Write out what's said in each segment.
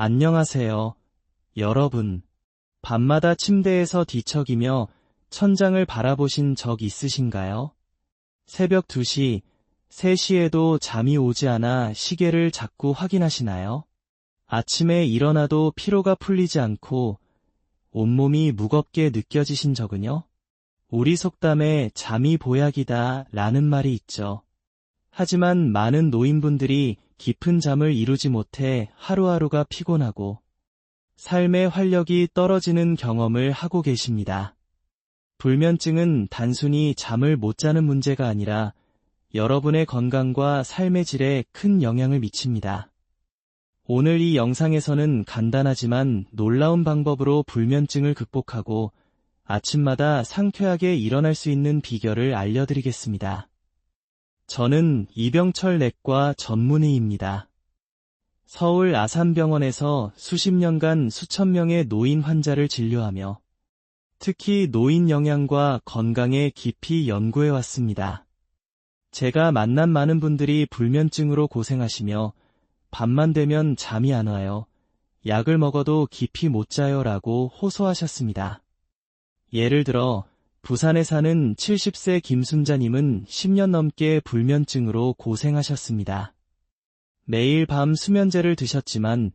안녕하세요, 여러분. 밤마다 침대에서 뒤척이며 천장을 바라보신 적 있으신가요? 새벽 2시, 3시에도 잠이 오지 않아 시계를 자꾸 확인하시나요? 아침에 일어나도 피로가 풀리지 않고 온몸이 무겁게 느껴지신 적은요? 우리 속담에 잠이 보약이다 라는 말이 있죠. 하지만 많은 노인분들이 깊은 잠을 이루지 못해 하루하루가 피곤하고 삶의 활력이 떨어지는 경험을 하고 계십니다. 불면증은 단순히 잠을 못 자는 문제가 아니라 여러분의 건강과 삶의 질에 큰 영향을 미칩니다. 오늘 이 영상에서는 간단하지만 놀라운 방법으로 불면증을 극복하고 아침마다 상쾌하게 일어날 수 있는 비결을 알려드리겠습니다. 저는 이병철 내과 전문의입니다. 서울 아산병원에서 수십 년간 수천 명의 노인 환자를 진료하며 특히 노인 영양과 건강에 깊이 연구해왔습니다. 제가 만난 많은 분들이 불면증으로 고생하시며 밤만 되면 잠이 안 와요, 약을 먹어도 깊이 못 자요 라고 호소하셨습니다. 예를 들어 부산에 사는 70세 김순자님은 10년 넘게 불면증으로 고생하셨습니다. 매일 밤 수면제를 드셨지만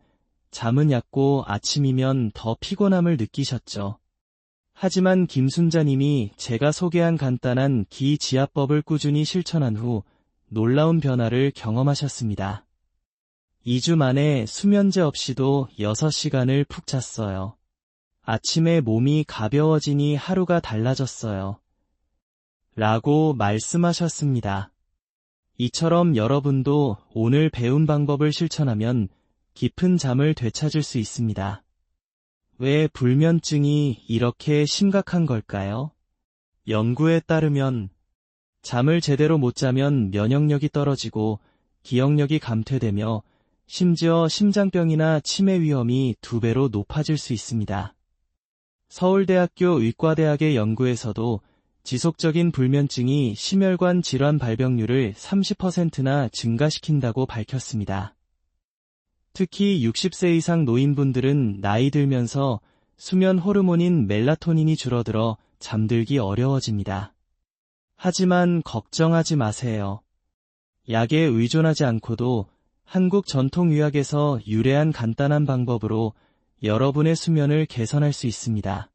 잠은 얕고 아침이면 더 피곤함을 느끼셨죠. 하지만 김순자님이 제가 소개한 간단한 기지압법을 꾸준히 실천한 후 놀라운 변화를 경험하셨습니다. 2주 만에 수면제 없이도 6시간을 푹 잤어요. 아침에 몸이 가벼워지니 하루가 달라졌어요. 라고 말씀하셨습니다. 이처럼 여러분도 오늘 배운 방법을 실천하면 깊은 잠을 되찾을 수 있습니다. 왜 불면증이 이렇게 심각한 걸까요? 연구에 따르면 잠을 제대로 못 자면 면역력이 떨어지고 기억력이 감퇴되며 심지어 심장병이나 치매 위험이 2배로 높아질 수 있습니다. 서울대학교 의과대학의 연구에서도 지속적인 불면증이 심혈관 질환 발병률을 30%나 증가시킨다고 밝혔습니다. 특히 60세 이상 노인분들은 나이 들면서 수면 호르몬인 멜라토닌이 줄어들어 잠들기 어려워집니다. 하지만 걱정하지 마세요. 약에 의존하지 않고도 한국 전통의학에서 유래한 간단한 방법으로 여러분의 수면을 개선할 수 있습니다.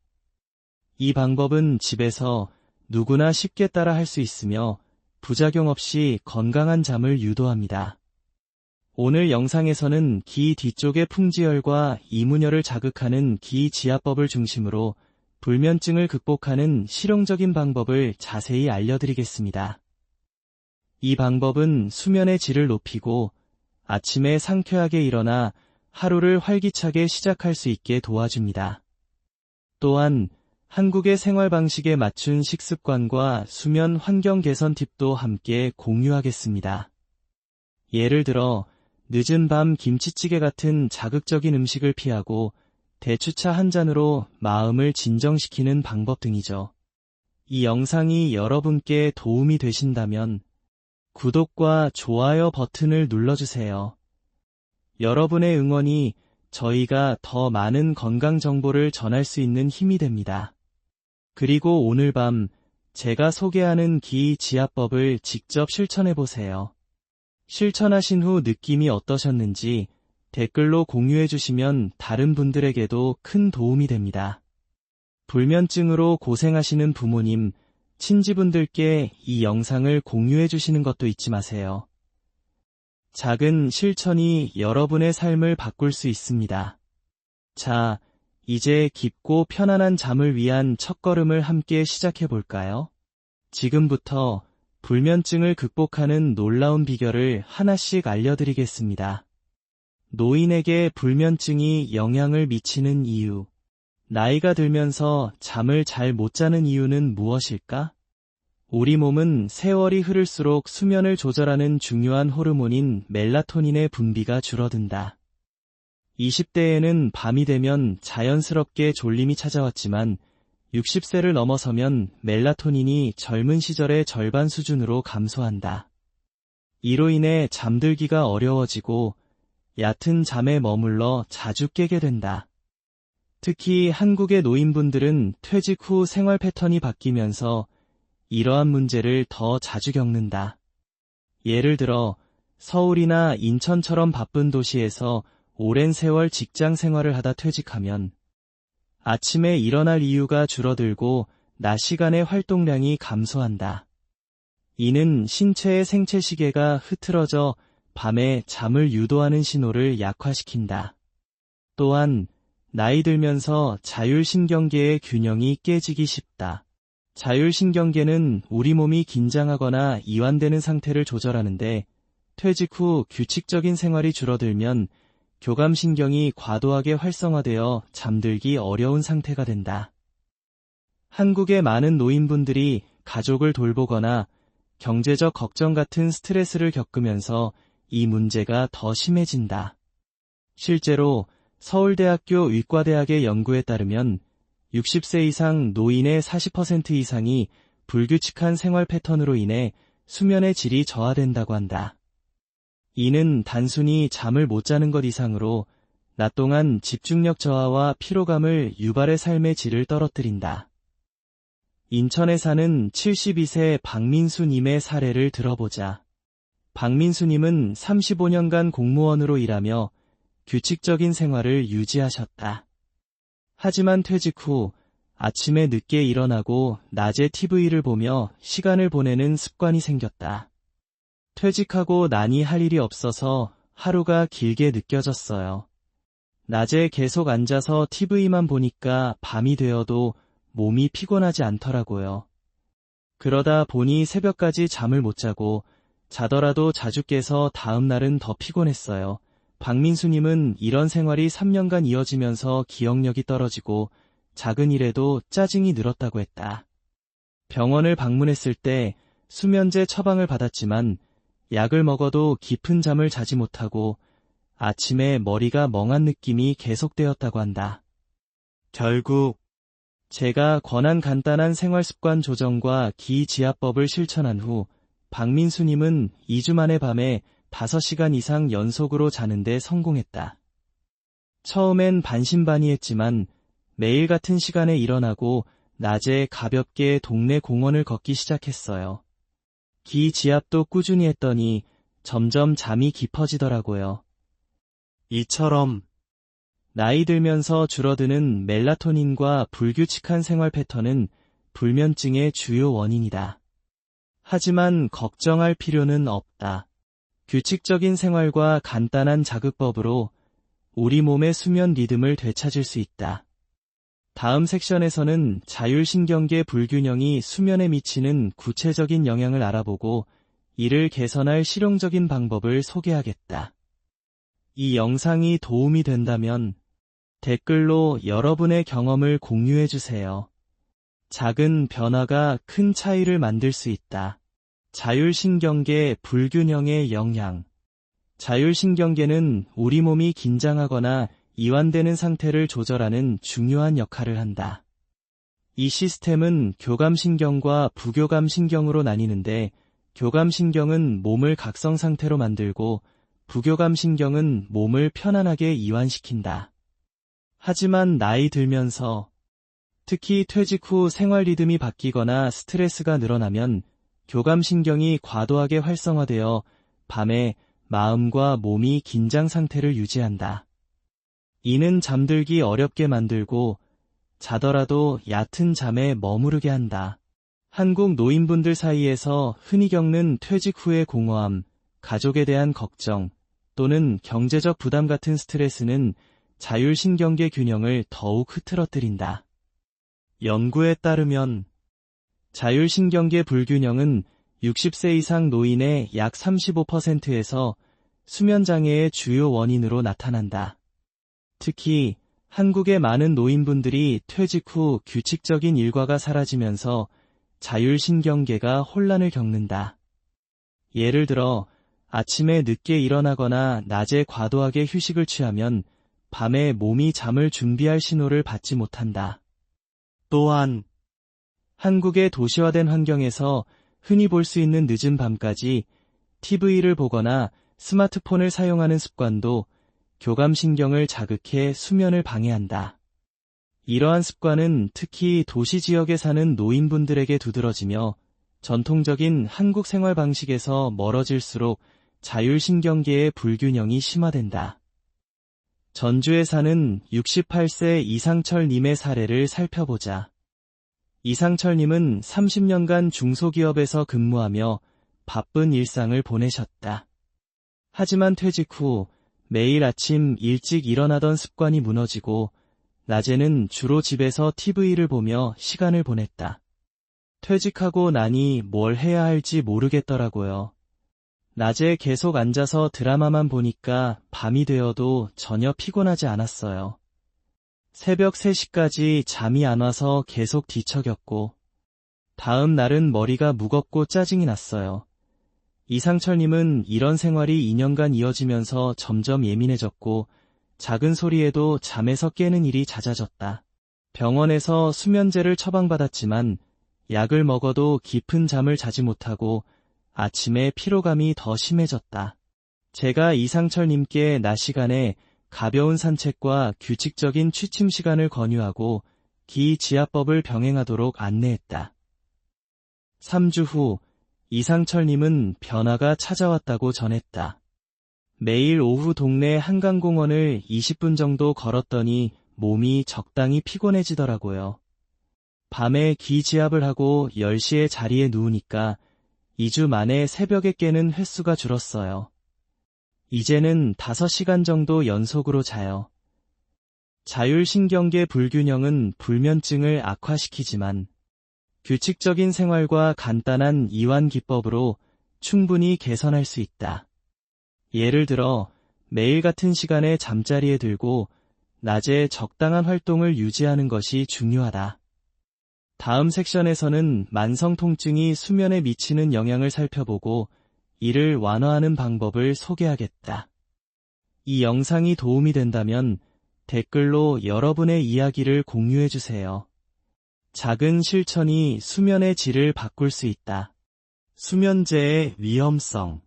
이 방법은 집에서 누구나 쉽게 따라 할 수 있으며 부작용 없이 건강한 잠을 유도합니다. 오늘 영상에서는 기 뒤쪽의 풍지열과 이문열을 자극하는 기지압법을 중심으로 불면증을 극복하는 실용적인 방법을 자세히 알려드리겠습니다. 이 방법은 수면의 질을 높이고 아침에 상쾌하게 일어나 하루를 활기차게 시작할 수 있게 도와줍니다. 또한 한국의 생활 방식에 맞춘 식습관과 수면 환경 개선 팁도 함께 공유하겠습니다. 예를 들어 늦은 밤 김치찌개 같은 자극적인 음식을 피하고 대추차 한 잔으로 마음을 진정시키는 방법 등이죠. 이 영상이 여러분께 도움이 되신다면 구독과 좋아요 버튼을 눌러주세요. 여러분의 응원이 저희가 더 많은 건강 정보를 전할 수 있는 힘이 됩니다. 그리고 오늘 밤 제가 소개하는 기지압법을 직접 실천해보세요. 실천하신 후 느낌이 어떠셨는지 댓글로 공유해주시면 다른 분들에게도 큰 도움이 됩니다. 불면증으로 고생하시는 부모님, 친지분들께 이 영상을 공유해주시는 것도 잊지 마세요. 작은 실천이 여러분의 삶을 바꿀 수 있습니다. 자, 이제 깊고 편안한 잠을 위한 첫걸음을 함께 시작해볼까요? 지금부터 불면증을 극복하는 놀라운 비결을 하나씩 알려드리겠습니다. 노인에게 불면증이 영향을 미치는 이유. 나이가 들면서 잠을 잘 못 자는 이유는 무엇일까? 우리 몸은 세월이 흐를수록 수면을 조절하는 중요한 호르몬인 멜라토닌의 분비가 줄어든다. 20대에는 밤이 되면 자연스럽게 졸림이 찾아왔지만 60세를 넘어서면 멜라토닌이 젊은 시절의 절반 수준으로 감소한다. 이로 인해 잠들기가 어려워지고 얕은 잠에 머물러 자주 깨게 된다. 특히 한국의 노인분들은 퇴직 후 생활 패턴이 바뀌면서 이러한 문제를 더 자주 겪는다. 예를 들어 서울이나 인천처럼 바쁜 도시에서 오랜 세월 직장 생활을 하다 퇴직하면 아침에 일어날 이유가 줄어들고 낮 시간의 활동량이 감소한다. 이는 신체의 생체 시계가 흐트러져 밤에 잠을 유도하는 신호를 약화시킨다. 또한 나이 들면서 자율신경계의 균형이 깨지기 쉽다. 자율신경계는 우리 몸이 긴장하거나 이완되는 상태를 조절하는데 퇴직 후 규칙적인 생활이 줄어들면 교감신경이 과도하게 활성화되어 잠들기 어려운 상태가 된다. 한국의 많은 노인분들이 가족을 돌보거나 경제적 걱정 같은 스트레스를 겪으면서 이 문제가 더 심해진다. 실제로 서울대학교 의과대학의 연구에 따르면 60세 이상 노인의 40% 이상이 불규칙한 생활 패턴으로 인해 수면의 질이 저하된다고 한다. 이는 단순히 잠을 못 자는 것 이상으로 낮 동안 집중력 저하와 피로감을 유발해 삶의 질을 떨어뜨린다. 인천에 사는 72세 박민수님의 사례를 들어보자. 박민수님은 35년간 공무원으로 일하며 규칙적인 생활을 유지하셨다. 하지만 퇴직 후 아침에 늦게 일어나고 낮에 TV를 보며 시간을 보내는 습관이 생겼다. 퇴직하고 나니 할 일이 없어서 하루가 길게 느껴졌어요. 낮에 계속 앉아서 TV만 보니까 밤이 되어도 몸이 피곤하지 않더라고요. 그러다 보니 새벽까지 잠을 못 자고 자더라도 자주 깨서 다음 날은 더 피곤했어요. 박민수님은 이런 생활이 3년간 이어지면서 기억력이 떨어지고 작은 일에도 짜증이 늘었다고 했다. 병원을 방문했을 때 수면제 처방을 받았지만 약을 먹어도 깊은 잠을 자지 못하고 아침에 머리가 멍한 느낌이 계속되었다고 한다. 결국 제가 권한 간단한 생활습관 조정과 기지압법을 실천한 후 박민수님은 2주 만에 밤에 5시간 이상 연속으로 자는데 성공했다. 처음엔 반신반의했지만 매일 같은 시간에 일어나고 낮에 가볍게 동네 공원을 걷기 시작했어요. 기지압도 꾸준히 했더니 점점 잠이 깊어지더라고요. 이처럼 나이 들면서 줄어드는 멜라토닌과 불규칙한 생활 패턴은 불면증의 주요 원인이다. 하지만 걱정할 필요는 없다. 규칙적인 생활과 간단한 자극법으로 우리 몸의 수면 리듬을 되찾을 수 있다. 다음 섹션에서는 자율신경계 불균형이 수면에 미치는 구체적인 영향을 알아보고 이를 개선할 실용적인 방법을 소개하겠다. 이 영상이 도움이 된다면 댓글로 여러분의 경험을 공유해주세요. 작은 변화가 큰 차이를 만들 수 있다. 자율신경계 불균형의 영향. 자율신경계는 우리 몸이 긴장하거나 이완되는 상태를 조절하는 중요한 역할을 한다. 이 시스템은 교감신경과 부교감신경으로 나뉘는데 교감신경은 몸을 각성 상태로 만들고 부교감신경은 몸을 편안하게 이완시킨다. 하지만 나이 들면서 특히 퇴직 후 생활 리듬이 바뀌거나 스트레스가 늘어나면 교감신경이 과도하게 활성화되어 밤에 마음과 몸이 긴장 상태를 유지한다. 이는 잠들기 어렵게 만들고 자더라도 얕은 잠에 머무르게 한다. 한국 노인분들 사이에서 흔히 겪는 퇴직 후의 공허함, 가족에 대한 걱정 또는 경제적 부담 같은 스트레스는 자율신경계 균형을 더욱 흐트러뜨린다. 연구에 따르면 자율신경계 불균형은 60세 이상 노인의 약 35%에서 수면장애의 주요 원인으로 나타난다. 특히 한국의 많은 노인분들이 퇴직 후 규칙적인 일과가 사라지면서 자율신경계가 혼란을 겪는다. 예를 들어 아침에 늦게 일어나거나 낮에 과도하게 휴식을 취하면 밤에 몸이 잠을 준비할 신호를 받지 못한다. 또한 한국의 도시화된 환경에서 흔히 볼 수 있는 늦은 밤까지 TV를 보거나 스마트폰을 사용하는 습관도 교감신경을 자극해 수면을 방해한다. 이러한 습관은 특히 도시 지역에 사는 노인분들에게 두드러지며 전통적인 한국 생활 방식에서 멀어질수록 자율신경계의 불균형이 심화된다. 전주에 사는 68세 이상철님의 사례를 살펴보자. 이상철님은 30년간 중소기업에서 근무하며 바쁜 일상을 보내셨다. 하지만 퇴직 후 매일 아침 일찍 일어나던 습관이 무너지고 낮에는 주로 집에서 TV를 보며 시간을 보냈다. 퇴직하고 나니 뭘 해야 할지 모르겠더라고요. 낮에 계속 앉아서 드라마만 보니까 밤이 되어도 전혀 피곤하지 않았어요. 새벽 3시까지 잠이 안 와서 계속 뒤척였고 다음 날은 머리가 무겁고 짜증이 났어요. 이상철님은 이런 생활이 2년간 이어지면서 점점 예민해졌고 작은 소리에도 잠에서 깨는 일이 잦아졌다. 병원에서 수면제를 처방받았지만 약을 먹어도 깊은 잠을 자지 못하고 아침에 피로감이 더 심해졌다. 제가 이상철님께 낮 시간에 가벼운 산책과 규칙적인 취침 시간을 권유하고 기지압법을 병행하도록 안내했다. 3주 후 이상철님은 변화가 찾아왔다고 전했다. 매일 오후 동네 한강공원을 20분 정도 걸었더니 몸이 적당히 피곤해지더라고요. 밤에 기지압을 하고 10시에 자리에 누우니까 2주 만에 새벽에 깨는 횟수가 줄었어요. 이제는 5시간 정도 연속으로 자요. 자율신경계 불균형은 불면증을 악화시키지만 규칙적인 생활과 간단한 이완 기법으로 충분히 개선할 수 있다. 예를 들어 매일 같은 시간에 잠자리에 들고 낮에 적당한 활동을 유지하는 것이 중요하다. 다음 섹션에서는 만성 통증이 수면에 미치는 영향을 살펴보고 이를 완화하는 방법을 소개하겠다. 이 영상이 도움이 된다면 댓글로 여러분의 이야기를 공유해주세요. 작은 실천이 수면의 질을 바꿀 수 있다. 수면제의 위험성.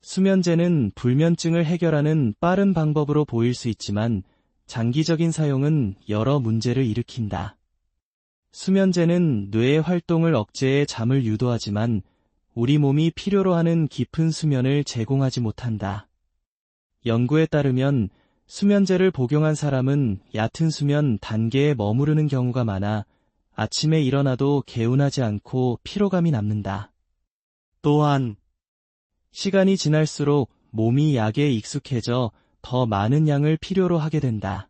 수면제는 불면증을 해결하는 빠른 방법으로 보일 수 있지만 장기적인 사용은 여러 문제를 일으킨다. 수면제는 뇌의 활동을 억제해 잠을 유도하지만 우리 몸이 필요로 하는 깊은 수면을 제공하지 못한다. 연구에 따르면 수면제를 복용한 사람은 얕은 수면 단계에 머무르는 경우가 많아 아침에 일어나도 개운하지 않고 피로감이 남는다. 또한 시간이 지날수록 몸이 약에 익숙해져 더 많은 양을 필요로 하게 된다.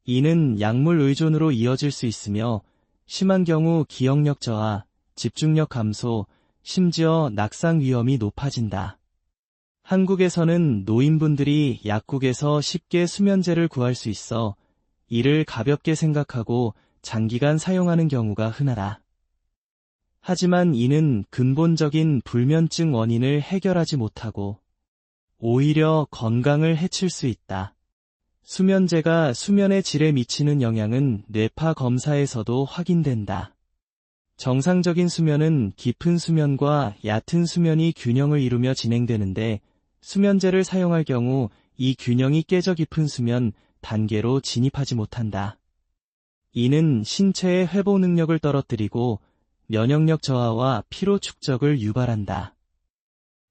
이는 약물 의존으로 이어질 수 있으며 심한 경우 기억력 저하, 집중력 감소, 심지어 낙상 위험이 높아진다. 한국에서는 노인분들이 약국에서 쉽게 수면제를 구할 수 있어 이를 가볍게 생각하고 장기간 사용하는 경우가 흔하다. 하지만 이는 근본적인 불면증 원인을 해결하지 못하고 오히려 건강을 해칠 수 있다. 수면제가 수면의 질에 미치는 영향은 뇌파 검사에서도 확인된다. 정상적인 수면은 깊은 수면과 얕은 수면이 균형을 이루며 진행되는데 수면제를 사용할 경우 이 균형이 깨져 깊은 수면 단계로 진입하지 못한다. 이는 신체의 회복 능력을 떨어뜨리고 면역력 저하와 피로 축적을 유발한다.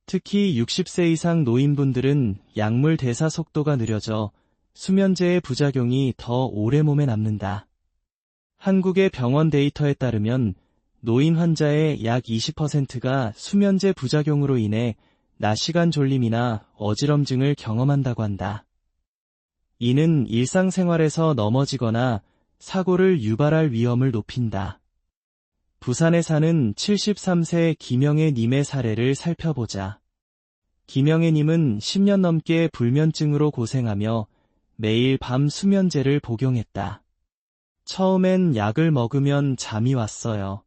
특히 60세 이상 노인분들은 약물 대사 속도가 느려져 수면제의 부작용이 더 오래 몸에 남는다. 한국의 병원 데이터에 따르면 노인 환자의 약 20%가 수면제 부작용으로 인해 낮 시간 졸림이나 어지럼증을 경험한다고 한다. 이는 일상생활에서 넘어지거나 사고를 유발할 위험을 높인다. 부산에 사는 73세 김영애 님의 사례를 살펴보자. 김영애 님은 10년 넘게 불면증으로 고생하며 매일 밤 수면제를 복용했다. 처음엔 약을 먹으면 잠이 왔어요.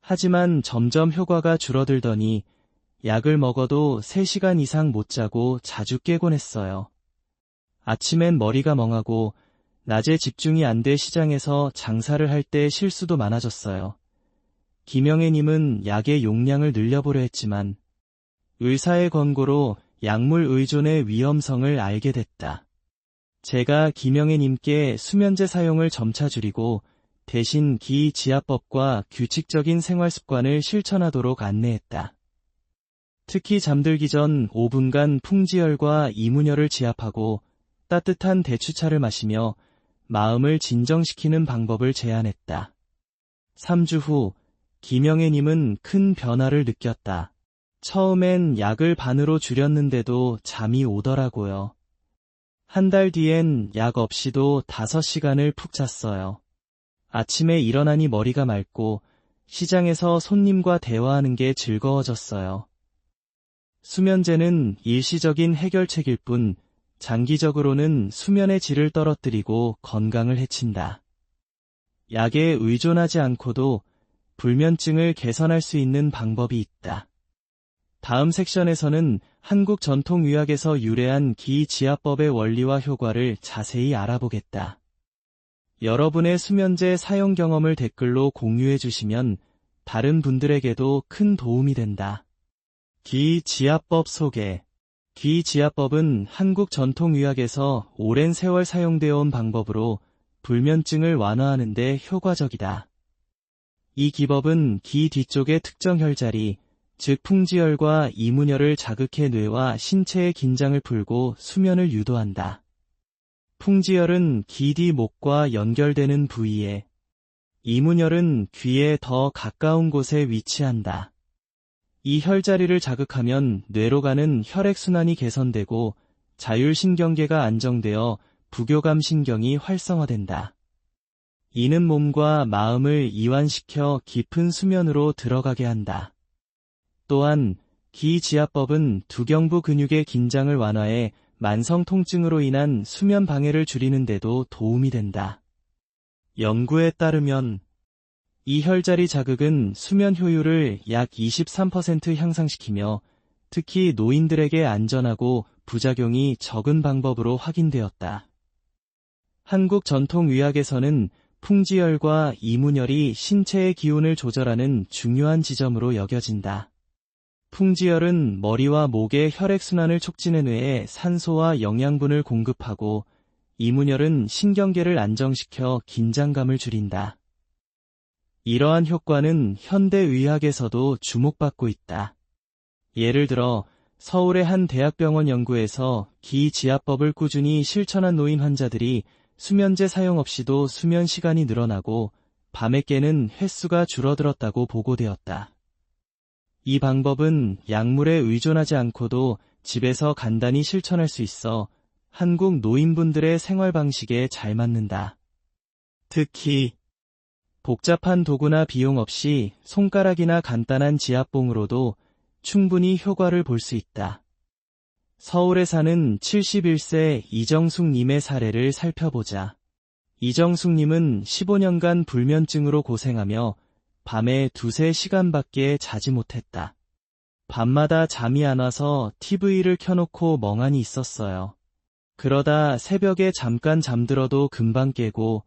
하지만 점점 효과가 줄어들더니 약을 먹어도 3시간 이상 못 자고 자주 깨곤 했어요. 아침엔 머리가 멍하고 낮에 집중이 안 돼 시장에서 장사를 할 때 실수도 많아졌어요. 김영애님은 약의 용량을 늘려보려 했지만 의사의 권고로 약물 의존의 위험성을 알게 됐다. 제가 김영애님께 수면제 사용을 점차 줄이고 대신 기지압법과 규칙적인 생활 습관을 실천하도록 안내했다. 특히 잠들기 전 5분간 풍지열과 이문열을 지압하고 따뜻한 대추차를 마시며 마음을 진정시키는 방법을 제안했다. 3주 후 김영애님은 큰 변화를 느꼈다. 처음엔 약을 반으로 줄였는데도 잠이 오더라고요. 한 달 뒤엔 약 없이도 5시간을 푹 잤어요. 아침에 일어나니 머리가 맑고 시장에서 손님과 대화하는 게 즐거워졌어요. 수면제는 일시적인 해결책일 뿐 장기적으로는 수면의 질을 떨어뜨리고 건강을 해친다. 약에 의존하지 않고도 불면증을 개선할 수 있는 방법이 있다. 다음 섹션에서는 한국 전통의학에서 유래한 기지압법의 원리와 효과를 자세히 알아보겠다. 여러분의 수면제 사용 경험을 댓글로 공유해 주시면 다른 분들에게도 큰 도움이 된다. 기지압법 소개. 기지압법은 한국 전통의학에서 오랜 세월 사용되어 온 방법으로 불면증을 완화하는 데 효과적이다. 이 기법은 기 뒤쪽의 특정 혈자리, 즉 풍지열과 이문열을 자극해 뇌와 신체의 긴장을 풀고 수면을 유도한다. 풍지열은 기 뒤 목과 연결되는 부위에, 이문열은 귀에 더 가까운 곳에 위치한다. 이 혈자리를 자극하면 뇌로 가는 혈액순환이 개선되고 자율신경계가 안정되어 부교감 신경이 활성화된다. 이는 몸과 마음을 이완시켜 깊은 수면으로 들어가게 한다. 또한 기지압법은 두경부 근육의 긴장을 완화해 만성 통증으로 인한 수면 방해를 줄이는 데도 도움이 된다. 연구에 따르면 이 혈자리 자극은 수면 효율을 약 23% 향상시키며 특히 노인들에게 안전하고 부작용이 적은 방법으로 확인되었다. 한국 전통의학에서는 풍지열과 이문열이 신체의 기운을 조절하는 중요한 지점으로 여겨진다. 풍지열은 머리와 목의 혈액순환을 촉진해 뇌에 산소와 영양분을 공급하고 이문열은 신경계를 안정시켜 긴장감을 줄인다. 이러한 효과는 현대의학에서도 주목받고 있다. 예를 들어 서울의 한 대학병원 연구에서 기지압법을 꾸준히 실천한 노인 환자들이 수면제 사용 없이도 수면 시간이 늘어나고 밤에 깨는 횟수가 줄어들었다고 보고되었다. 이 방법은 약물에 의존하지 않고도 집에서 간단히 실천할 수 있어 한국 노인분들의 생활 방식에 잘 맞는다. 특히 복잡한 도구나 비용 없이 손가락이나 간단한 지압봉으로도 충분히 효과를 볼 수 있다. 서울에 사는 71세 이정숙님의 사례를 살펴보자. 이정숙님은 15년간 불면증으로 고생하며 밤에 2~3시간밖에 자지 못했다. 밤마다 잠이 안 와서 TV를 켜놓고 멍하니 있었어요. 그러다 새벽에 잠깐 잠들어도 금방 깨고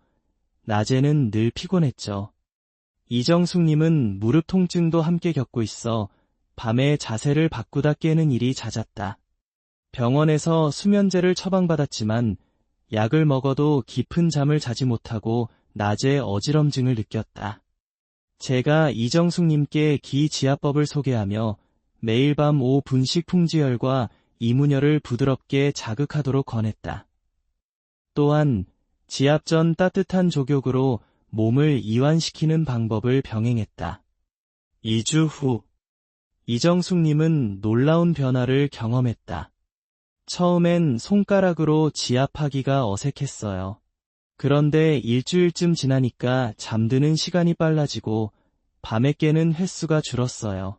낮에는 늘 피곤했죠. 이정숙님은 무릎 통증도 함께 겪고 있어 밤에 자세를 바꾸다 깨는 일이 잦았다. 병원에서 수면제를 처방받았지만 약을 먹어도 깊은 잠을 자지 못하고 낮에 어지럼증을 느꼈다. 제가 이정숙님께 기지압법을 소개하며 매일 밤 5분씩 풍지열과 이문열을 부드럽게 자극하도록 권했다. 또한 지압 전 따뜻한 족욕으로 몸을 이완시키는 방법을 병행했다. 2주 후 이정숙님은 놀라운 변화를 경험했다. 처음엔 손가락으로 지압하기가 어색했어요. 그런데 일주일쯤 지나니까 잠드는 시간이 빨라지고 밤에 깨는 횟수가 줄었어요.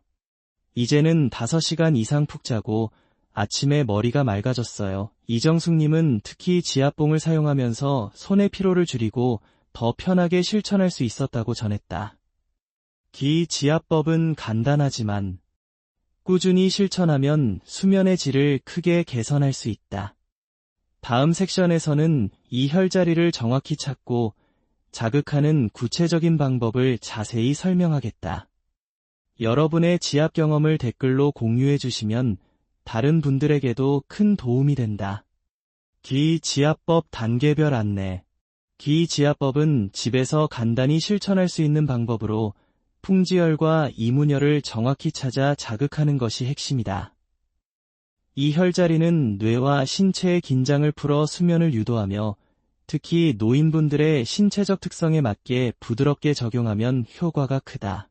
이제는 5시간 이상 푹 자고 아침에 머리가 맑아졌어요. 이정숙님은 특히 지압봉을 사용하면서 손의 피로를 줄이고 더 편하게 실천할 수 있었다고 전했다. 기지압법은 간단하지만 꾸준히 실천하면 수면의 질을 크게 개선할 수 있다. 다음 섹션에서는 이 혈자리를 정확히 찾고 자극하는 구체적인 방법을 자세히 설명하겠다. 여러분의 지압 경험을 댓글로 공유해 주시면 다른 분들에게도 큰 도움이 된다. 기지압법 단계별 안내. 기지압법은 집에서 간단히 실천할 수 있는 방법으로 풍지열과 이문열을 정확히 찾아 자극하는 것이 핵심이다. 이 혈자리는 뇌와 신체의 긴장을 풀어 수면을 유도하며 특히 노인분들의 신체적 특성에 맞게 부드럽게 적용하면 효과가 크다.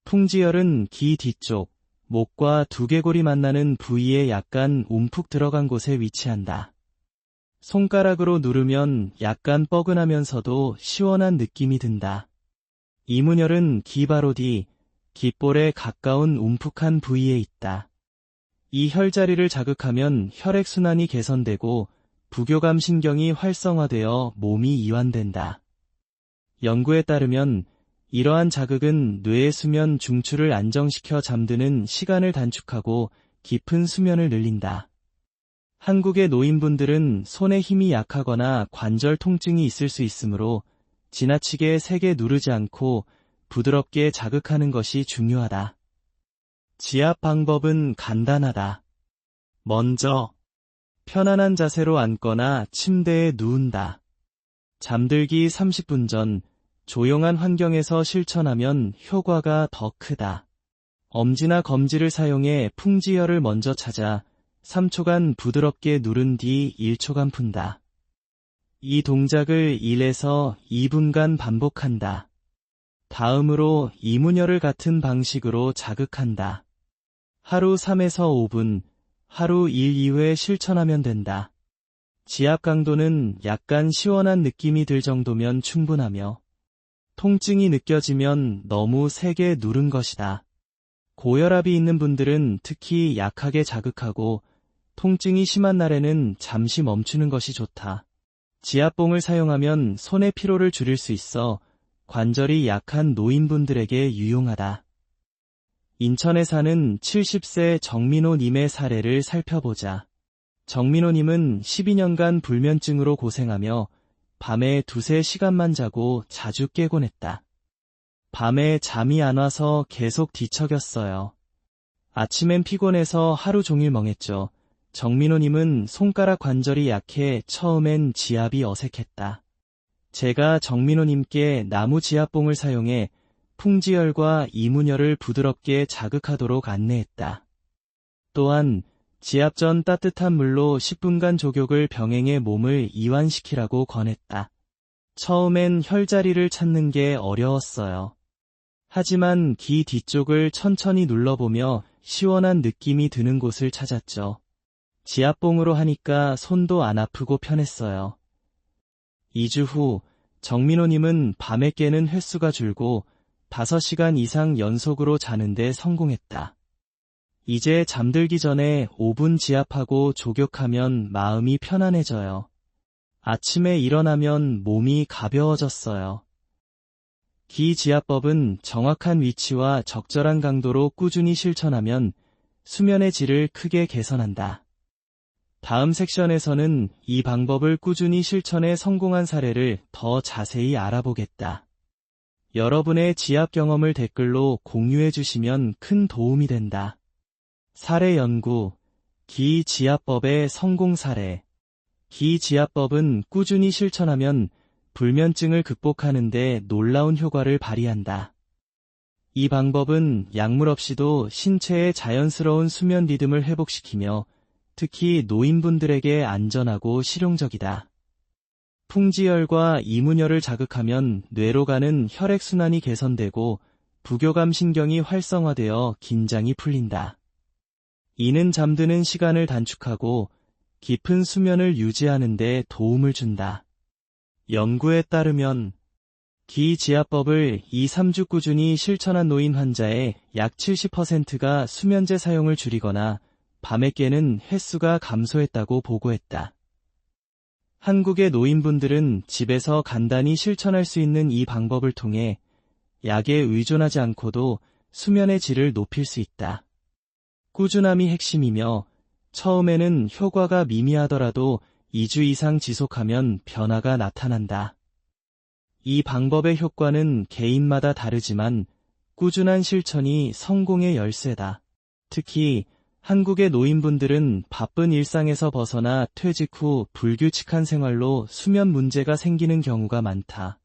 풍지열은 기 뒤쪽, 목과 두개골이 만나는 부위에 약간 움푹 들어간 곳에 위치한다. 손가락으로 누르면 약간 뻐근하면서도 시원한 느낌이 든다. 이문열은 기 바로 뒤, 귓볼에 가까운 움푹한 부위에 있다. 이 혈자리를 자극하면 혈액순환이 개선되고 부교감 신경이 활성화되어 몸이 이완된다. 연구에 따르면 이러한 자극은 뇌의 수면 중추를 안정시켜 잠드는 시간을 단축하고 깊은 수면을 늘린다. 한국의 노인분들은 손에 힘이 약하거나 관절 통증이 있을 수 있으므로 지나치게 세게 누르지 않고 부드럽게 자극하는 것이 중요하다. 지압 방법은 간단하다. 먼저 편안한 자세로 앉거나 침대에 누운다. 잠들기 30분 전 조용한 환경에서 실천하면 효과가 더 크다. 엄지나 검지를 사용해 풍지열을 먼저 찾아 3초간 부드럽게 누른 뒤 1초간 푼다. 이 동작을 1에서 2분간 반복한다. 다음으로 이문열을 같은 방식으로 자극한다. 하루 3에서 5분, 하루 1, 2회 실천하면 된다. 지압 강도는 약간 시원한 느낌이 들 정도면 충분하며 통증이 느껴지면 너무 세게 누른 것이다. 고혈압이 있는 분들은 특히 약하게 자극하고 통증이 심한 날에는 잠시 멈추는 것이 좋다. 지압봉을 사용하면 손의 피로를 줄일 수 있어 관절이 약한 노인분들에게 유용하다. 인천에 사는 70세 정민호님의 사례를 살펴보자. 정민호님은 12년간 불면증으로 고생하며 밤에 2~3시간만 자고 자주 깨곤 했다. 밤에 잠이 안 와서 계속 뒤척였어요. 아침엔 피곤해서 하루 종일 멍했죠. 정민호님은 손가락 관절이 약해 처음엔 지압이 어색했다. 제가 정민호님께 나무 지압봉을 사용해 풍지열과 이문열을 부드럽게 자극하도록 안내했다. 또한 지압 전 따뜻한 물로 10분간 족욕을 병행해 몸을 이완시키라고 권했다. 처음엔 혈자리를 찾는 게 어려웠어요. 하지만 기 뒤쪽을 천천히 눌러보며 시원한 느낌이 드는 곳을 찾았죠. 지압봉으로 하니까 손도 안 아프고 편했어요. 2주 후 정민호님은 밤에 깨는 횟수가 줄고 5시간 이상 연속으로 자는데 성공했다. 이제 잠들기 전에 5분 지압하고 족욕하면 마음이 편안해져요. 아침에 일어나면 몸이 가벼워졌어요. 기지압법은 정확한 위치와 적절한 강도로 꾸준히 실천하면 수면의 질을 크게 개선한다. 다음 섹션에서는 이 방법을 꾸준히 실천해 성공한 사례를 더 자세히 알아보겠다. 여러분의 지압 경험을 댓글로 공유해 주시면 큰 도움이 된다. 사례 연구, 기지압법의 성공 사례. 기지압법은 꾸준히 실천하면 불면증을 극복하는 데 놀라운 효과를 발휘한다. 이 방법은 약물 없이도 신체의 자연스러운 수면 리듬을 회복시키며 특히 노인분들에게 안전하고 실용적이다. 풍지열과 이문열을 자극하면 뇌로 가는 혈액순환이 개선되고 부교감 신경이 활성화되어 긴장이 풀린다. 이는 잠드는 시간을 단축하고 깊은 수면을 유지하는 데 도움을 준다. 연구에 따르면 기지압법을 2~3주 꾸준히 실천한 노인 환자의 약 70%가 수면제 사용을 줄이거나 밤에 깨는 횟수가 감소했다고 보고했다. 한국의 노인분들은 집에서 간단히 실천할 수 있는 이 방법을 통해 약에 의존하지 않고도 수면의 질을 높일 수 있다. 꾸준함이 핵심이며 처음에는 효과가 미미하더라도 2주 이상 지속하면 변화가 나타난다. 이 방법의 효과는 개인마다 다르지만 꾸준한 실천이 성공의 열쇠다. 특히 한국의 노인분들은 바쁜 일상에서 벗어나 퇴직 후 불규칙한 생활로 수면 문제가 생기는 경우가 많다.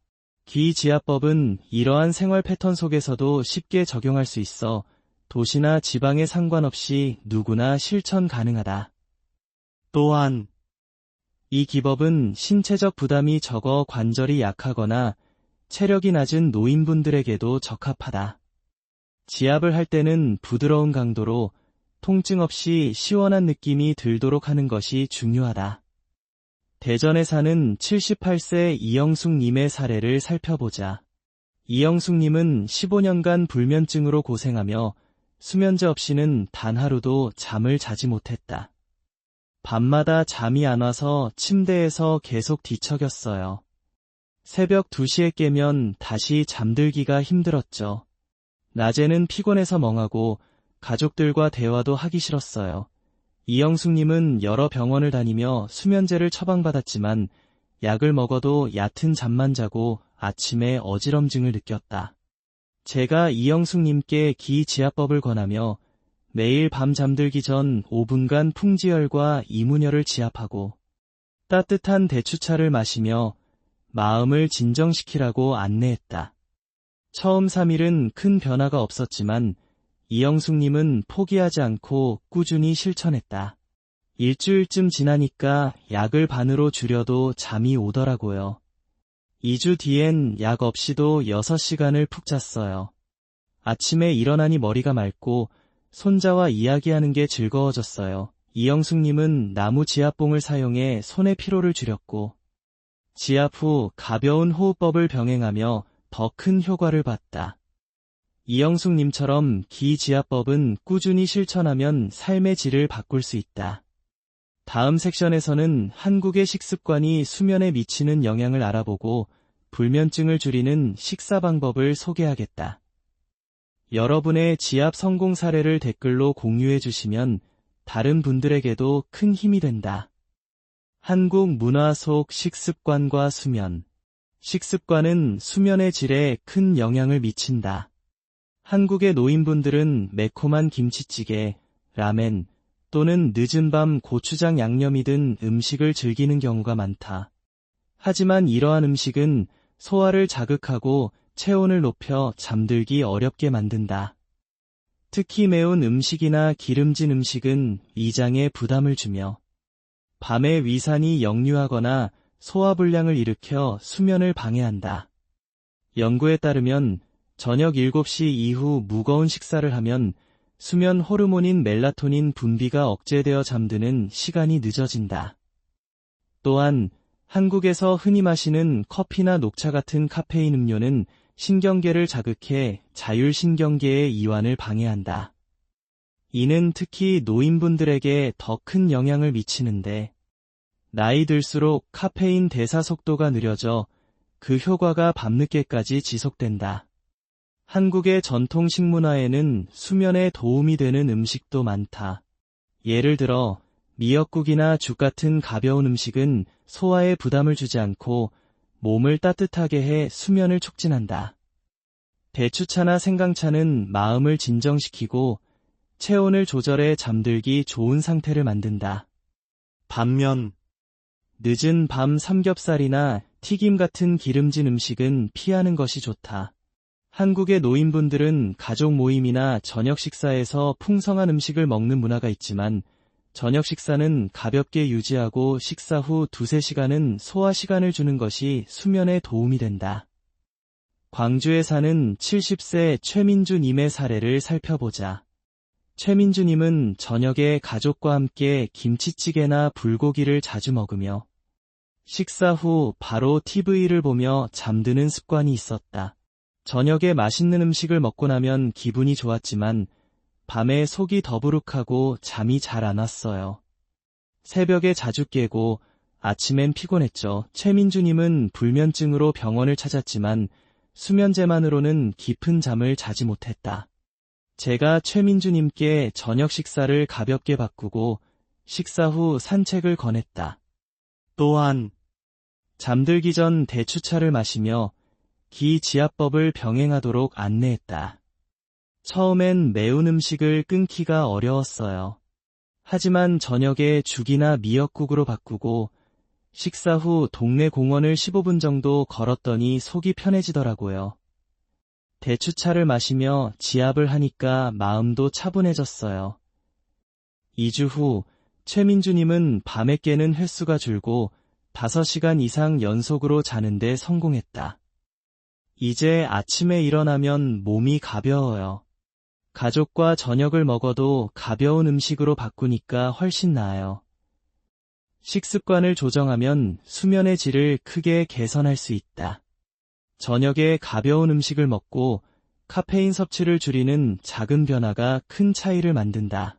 기지압법은 이러한 생활 패턴 속에서도 쉽게 적용할 수 있어 도시나 지방에 상관없이 누구나 실천 가능하다. 또한 이 기법은 신체적 부담이 적어 관절이 약하거나 체력이 낮은 노인분들에게도 적합하다. 지압을 할 때는 부드러운 강도로 통증 없이 시원한 느낌이 들도록 하는 것이 중요하다. 대전에 사는 78세 이영숙님의 사례를 살펴보자. 이영숙님은 15년간 불면증으로 고생하며 수면제 없이는 단 하루도 잠을 자지 못했다. 밤마다 잠이 안 와서 침대에서 계속 뒤척였어요. 새벽 2시에 깨면 다시 잠들기가 힘들었죠. 낮에는 피곤해서 멍하고 가족들과 대화도 하기 싫었어요. 이영숙님은 여러 병원을 다니며 수면제를 처방받았지만 약을 먹어도 얕은 잠만 자고 아침에 어지럼증을 느꼈다. 제가 이영숙님께 기지압법을 권하며 매일 밤 잠들기 전 5분간 풍지열과 이문열을 지압하고 따뜻한 대추차를 마시며 마음을 진정시키라고 안내했다. 처음 3일은 큰 변화가 없었지만 이영숙님은 포기하지 않고 꾸준히 실천했다. 일주일쯤 지나니까 약을 반으로 줄여도 잠이 오더라고요. 2주 뒤엔 약 없이도 6시간을 푹 잤어요. 아침에 일어나니 머리가 맑고 손자와 이야기하는 게 즐거워졌어요. 이영숙님은 나무 지압봉을 사용해 손의 피로를 줄였고 지압 후 가벼운 호흡법을 병행하며 더 큰 효과를 봤다. 이영숙님처럼 기지압법은 꾸준히 실천하면 삶의 질을 바꿀 수 있다. 다음 섹션에서는 한국의 식습관이 수면에 미치는 영향을 알아보고 불면증을 줄이는 식사 방법을 소개하겠다. 여러분의 지압 성공 사례를 댓글로 공유해 주시면 다른 분들에게도 큰 힘이 된다. 한국 문화 속 식습관과 수면. 식습관은 수면의 질에 큰 영향을 미친다. 한국의 노인분들은 매콤한 김치찌개, 라멘 또는 늦은 밤 고추장 양념이 든 음식을 즐기는 경우가 많다. 하지만 이러한 음식은 소화를 자극하고 체온을 높여 잠들기 어렵게 만든다. 특히 매운 음식이나 기름진 음식은 위장에 부담을 주며 밤에 위산이 역류하거나 소화불량을 일으켜 수면을 방해한다. 연구에 따르면 저녁 7시 이후 무거운 식사를 하면 수면 호르몬인 멜라토닌 분비가 억제되어 잠드는 시간이 늦어진다. 또한 한국에서 흔히 마시는 커피나 녹차 같은 카페인 음료는 신경계를 자극해 자율신경계의 이완을 방해한다. 이는 특히 노인분들에게 더 큰 영향을 미치는데 나이 들수록 카페인 대사 속도가 느려져 그 효과가 밤늦게까지 지속된다. 한국의 전통 식문화에는 수면에 도움이 되는 음식도 많다. 예를 들어 미역국이나 죽 같은 가벼운 음식은 소화에 부담을 주지 않고 몸을 따뜻하게 해 수면을 촉진한다. 대추차나 생강차는 마음을 진정시키고 체온을 조절해 잠들기 좋은 상태를 만든다. 반면 늦은 밤 삼겹살이나 튀김 같은 기름진 음식은 피하는 것이 좋다. 한국의 노인분들은 가족 모임이나 저녁 식사에서 풍성한 음식을 먹는 문화가 있지만 저녁 식사는 가볍게 유지하고 식사 후 2~3시간은 소화 시간을 주는 것이 수면에 도움이 된다. 광주에 사는 70세 최민주님의 사례를 살펴보자. 최민주님은 저녁에 가족과 함께 김치찌개나 불고기를 자주 먹으며 식사 후 바로 TV를 보며 잠드는 습관이 있었다. 저녁에 맛있는 음식을 먹고 나면 기분이 좋았지만 밤에 속이 더부룩하고 잠이 잘 안 왔어요. 새벽에 자주 깨고 아침엔 피곤했죠. 최민주님은 불면증으로 병원을 찾았지만 수면제만으로는 깊은 잠을 자지 못했다. 제가 최민주님께 저녁 식사를 가볍게 바꾸고 식사 후 산책을 권했다. 또한 잠들기 전 대추차를 마시며 기지압법을 병행하도록 안내했다. 처음엔 매운 음식을 끊기가 어려웠어요. 하지만 저녁에 죽이나 미역국으로 바꾸고 식사 후 동네 공원을 15분 정도 걸었더니 속이 편해지더라고요. 대추차를 마시며 지압을 하니까 마음도 차분해졌어요. 2주 후 최민주님은 밤에 깨는 횟수가 줄고 5시간 이상 연속으로 자는데 성공했다. 이제 아침에 일어나면 몸이 가벼워요. 가족과 저녁을 먹어도 가벼운 음식으로 바꾸니까 훨씬 나아요. 식습관을 조정하면 수면의 질을 크게 개선할 수 있다. 저녁에 가벼운 음식을 먹고 카페인 섭취를 줄이는 작은 변화가 큰 차이를 만든다.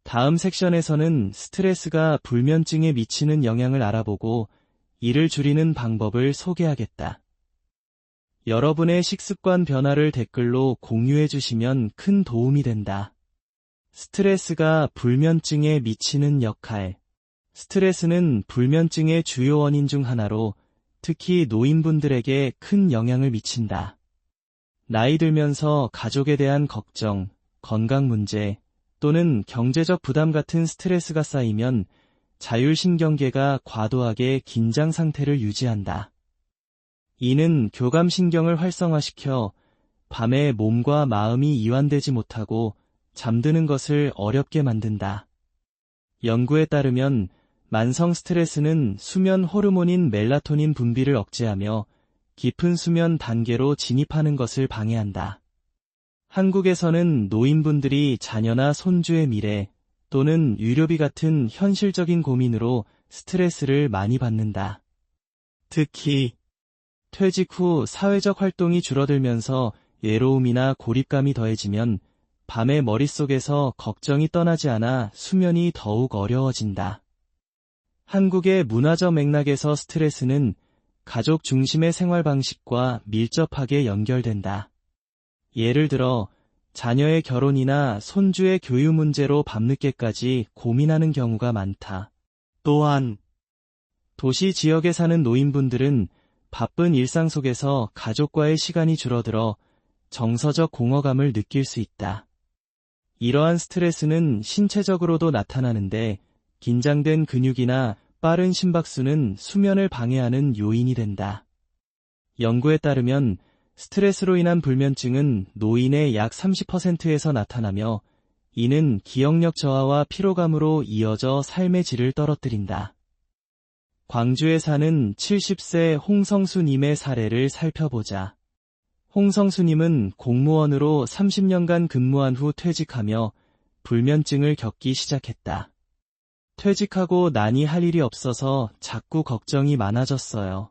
다음 섹션에서는 스트레스가 불면증에 미치는 영향을 알아보고 이를 줄이는 방법을 소개하겠다. 여러분의 식습관 변화를 댓글로 공유해 주시면 큰 도움이 된다. 스트레스가 불면증에 미치는 역할. 스트레스는 불면증의 주요 원인 중 하나로 특히 노인분들에게 큰 영향을 미친다. 나이 들면서 가족에 대한 걱정, 건강 문제 또는 경제적 부담 같은 스트레스가 쌓이면 자율신경계가 과도하게 긴장 상태를 유지한다. 이는 교감신경을 활성화시켜 밤에 몸과 마음이 이완되지 못하고 잠드는 것을 어렵게 만든다. 연구에 따르면 만성 스트레스는 수면 호르몬인 멜라토닌 분비를 억제하며 깊은 수면 단계로 진입하는 것을 방해한다. 한국에서는 노인분들이 자녀나 손주의 미래 또는 의료비 같은 현실적인 고민으로 스트레스를 많이 받는다. 특히 퇴직 후 사회적 활동이 줄어들면서 외로움이나 고립감이 더해지면 밤에 머릿속에서 걱정이 떠나지 않아 수면이 더욱 어려워진다. 한국의 문화적 맥락에서 스트레스는 가족 중심의 생활 방식과 밀접하게 연결된다. 예를 들어 자녀의 결혼이나 손주의 교육 문제로 밤늦게까지 고민하는 경우가 많다. 또한 도시 지역에 사는 노인분들은 바쁜 일상 속에서 가족과의 시간이 줄어들어 정서적 공허감을 느낄 수 있다. 이러한 스트레스는 신체적으로도 나타나는데 긴장된 근육이나 빠른 심박수는 수면을 방해하는 요인이 된다. 연구에 따르면 스트레스로 인한 불면증은 노인의 약 30%에서 나타나며 이는 기억력 저하와 피로감으로 이어져 삶의 질을 떨어뜨린다. 광주에 사는 70세 홍성수님의 사례를 살펴보자. 홍성수님은 공무원으로 30년간 근무한 후 퇴직하며 불면증을 겪기 시작했다. 퇴직하고 나니 할 일이 없어서 자꾸 걱정이 많아졌어요.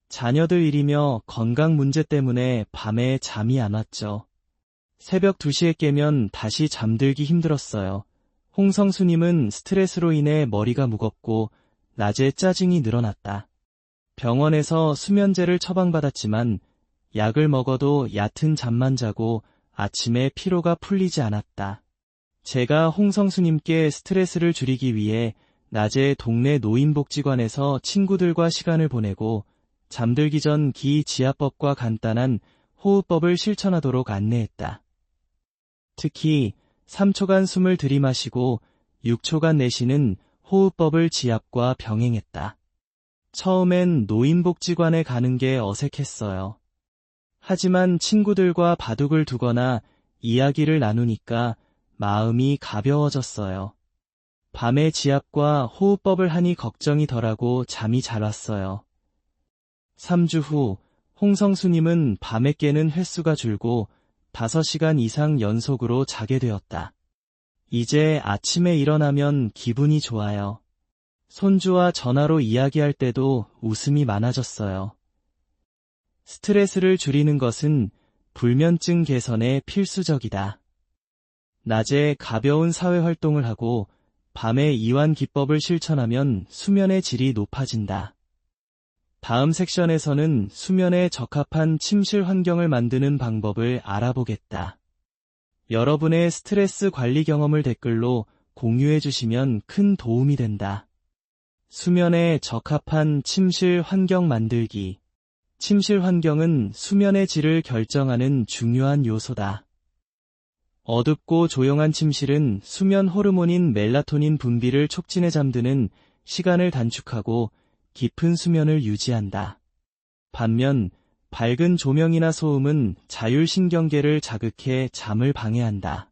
자녀들 일이며 건강 문제 때문에 밤에 잠이 안 왔죠. 새벽 2시에 깨면 다시 잠들기 힘들었어요. 홍성수님은 스트레스로 인해 머리가 무겁고 낮에 짜증이 늘어났다. 병원에서 수면제를 처방받았지만 약을 먹어도 얕은 잠만 자고 아침에 피로가 풀리지 않았다. 제가 홍성수님께 스트레스를 줄이기 위해 낮에 동네 노인복지관에서 친구들과 시간을 보내고 잠들기 전 기지압법과 간단한 호흡법을 실천하도록 안내했다. 특히 3초간 숨을 들이마시고 6초간 내쉬는 호흡법을 지압과 병행했다. 처음엔 노인복지관에 가는 게 어색했어요. 하지만 친구들과 바둑을 두거나 이야기를 나누니까 마음이 가벼워졌어요. 밤에 지압과 호흡법을 하니 걱정이 덜하고 잠이 잘 왔어요. 3주 후 홍성수님은 밤에 깨는 횟수가 줄고 5시간 이상 연속으로 자게 되었다. 이제 아침에 일어나면 기분이 좋아요. 손주와 전화로 이야기할 때도 웃음이 많아졌어요. 스트레스를 줄이는 것은 불면증 개선에 필수적이다. 낮에 가벼운 사회활동을 하고 밤에 이완 기법을 실천하면 수면의 질이 높아진다. 다음 섹션에서는 수면에 적합한 침실 환경을 만드는 방법을 알아보겠다. 여러분의 스트레스 관리 경험을 댓글로 공유해 주시면 큰 도움이 된다. 수면에 적합한 침실 환경 만들기. 침실 환경은 수면의 질을 결정하는 중요한 요소다. 어둡고 조용한 침실은 수면 호르몬인 멜라토닌 분비를 촉진해 잠드는 시간을 단축하고 깊은 수면을 유지한다. 반면 밝은 조명이나 소음은 자율신경계를 자극해 잠을 방해한다.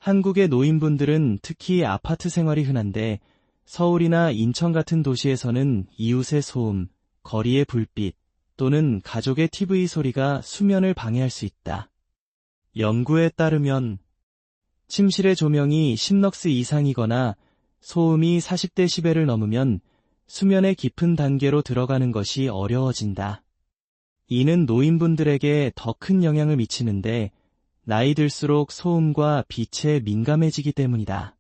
한국의 노인분들은 특히 아파트 생활이 흔한데 서울이나 인천 같은 도시에서는 이웃의 소음, 거리의 불빛 또는 가족의 TV 소리가 수면을 방해할 수 있다. 연구에 따르면 침실의 조명이 10럭스 이상이거나 소음이 40데시벨을 넘으면 수면의 깊은 단계로 들어가는 것이 어려워진다. 이는 노인분들에게 더 큰 영향을 미치는데 나이 들수록 소음과 빛에 민감해지기 때문이다.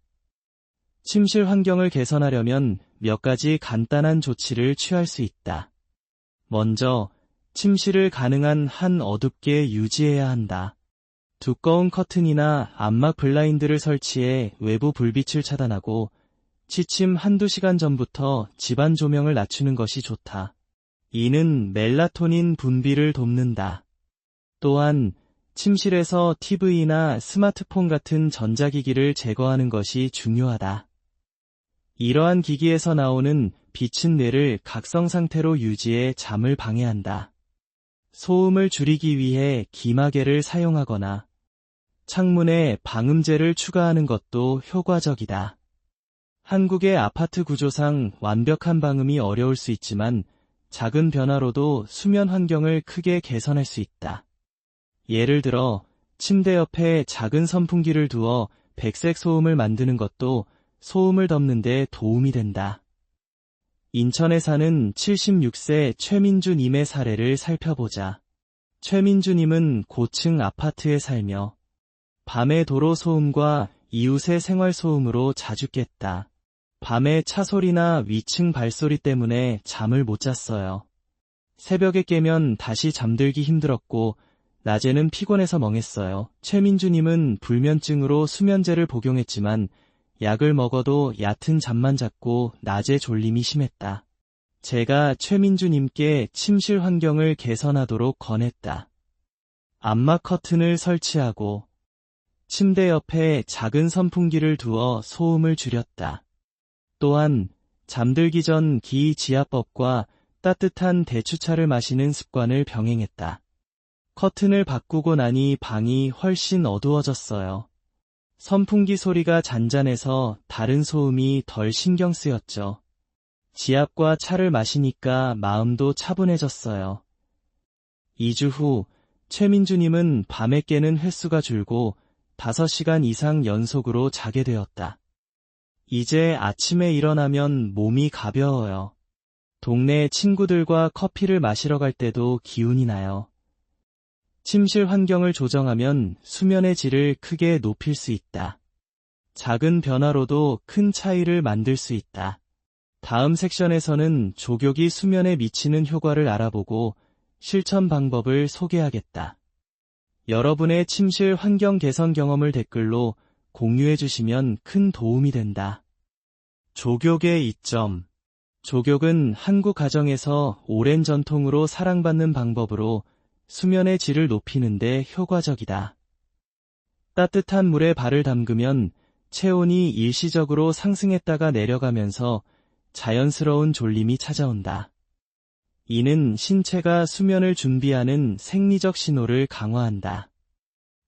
침실 환경을 개선하려면 몇 가지 간단한 조치를 취할 수 있다. 먼저, 침실을 가능한 한 어둡게 유지해야 한다. 두꺼운 커튼이나 암막 블라인드를 설치해 외부 불빛을 차단하고 취침 한두 시간 전부터 집안 조명을 낮추는 것이 좋다. 이는 멜라토닌 분비를 돕는다. 또한 침실에서 TV나 스마트폰 같은 전자기기를 제거하는 것이 중요하다. 이러한 기기에서 나오는 빛은 뇌를 각성 상태로 유지해 잠을 방해한다. 소음을 줄이기 위해 기마개를 사용하거나 창문에 방음제를 추가하는 것도 효과적이다. 한국의 아파트 구조상 완벽한 방음이 어려울 수 있지만 작은 변화로도 수면 환경을 크게 개선할 수 있다. 예를 들어 침대 옆에 작은 선풍기를 두어 백색 소음을 만드는 것도 소음을 덮는 데 도움이 된다. 인천에 사는 76세 최민주님의 사례를 살펴보자. 최민주님은 고층 아파트에 살며 밤에 도로 소음과 이웃의 생활 소음으로 자주 깼다. 밤에 차 소리나 위층 발소리 때문에 잠을 못 잤어요. 새벽에 깨면 다시 잠들기 힘들었고 낮에는 피곤해서 멍했어요. 최민주님은 불면증으로 수면제를 복용했지만 약을 먹어도 얕은 잠만 잤고 낮에 졸림이 심했다. 제가 최민주님께 침실 환경을 개선하도록 권했다. 암막 커튼을 설치하고 침대 옆에 작은 선풍기를 두어 소음을 줄였다. 또한 잠들기 전 기지압법과 따뜻한 대추차를 마시는 습관을 병행했다. 커튼을 바꾸고 나니 방이 훨씬 어두워졌어요. 선풍기 소리가 잔잔해서 다른 소음이 덜 신경 쓰였죠. 지압과 차를 마시니까 마음도 차분해졌어요. 2주 후 최민주님은 밤에 깨는 횟수가 줄고 5시간 이상 연속으로 자게 되었다. 이제 아침에 일어나면 몸이 가벼워요. 동네 친구들과 커피를 마시러 갈 때도 기운이 나요. 침실 환경을 조정하면 수면의 질을 크게 높일 수 있다. 작은 변화로도 큰 차이를 만들 수 있다. 다음 섹션에서는 족욕이 수면에 미치는 효과를 알아보고 실천 방법을 소개하겠다. 여러분의 침실 환경 개선 경험을 댓글로 공유해 주시면 큰 도움이 된다. 족욕의 이점. 족욕은 한국 가정에서 오랜 전통으로 사랑받는 방법으로 수면의 질을 높이는 데 효과적이다. 따뜻한 물에 발을 담그면 체온이 일시적으로 상승했다가 내려가면서 자연스러운 졸림이 찾아온다. 이는 신체가 수면을 준비하는 생리적 신호를 강화한다.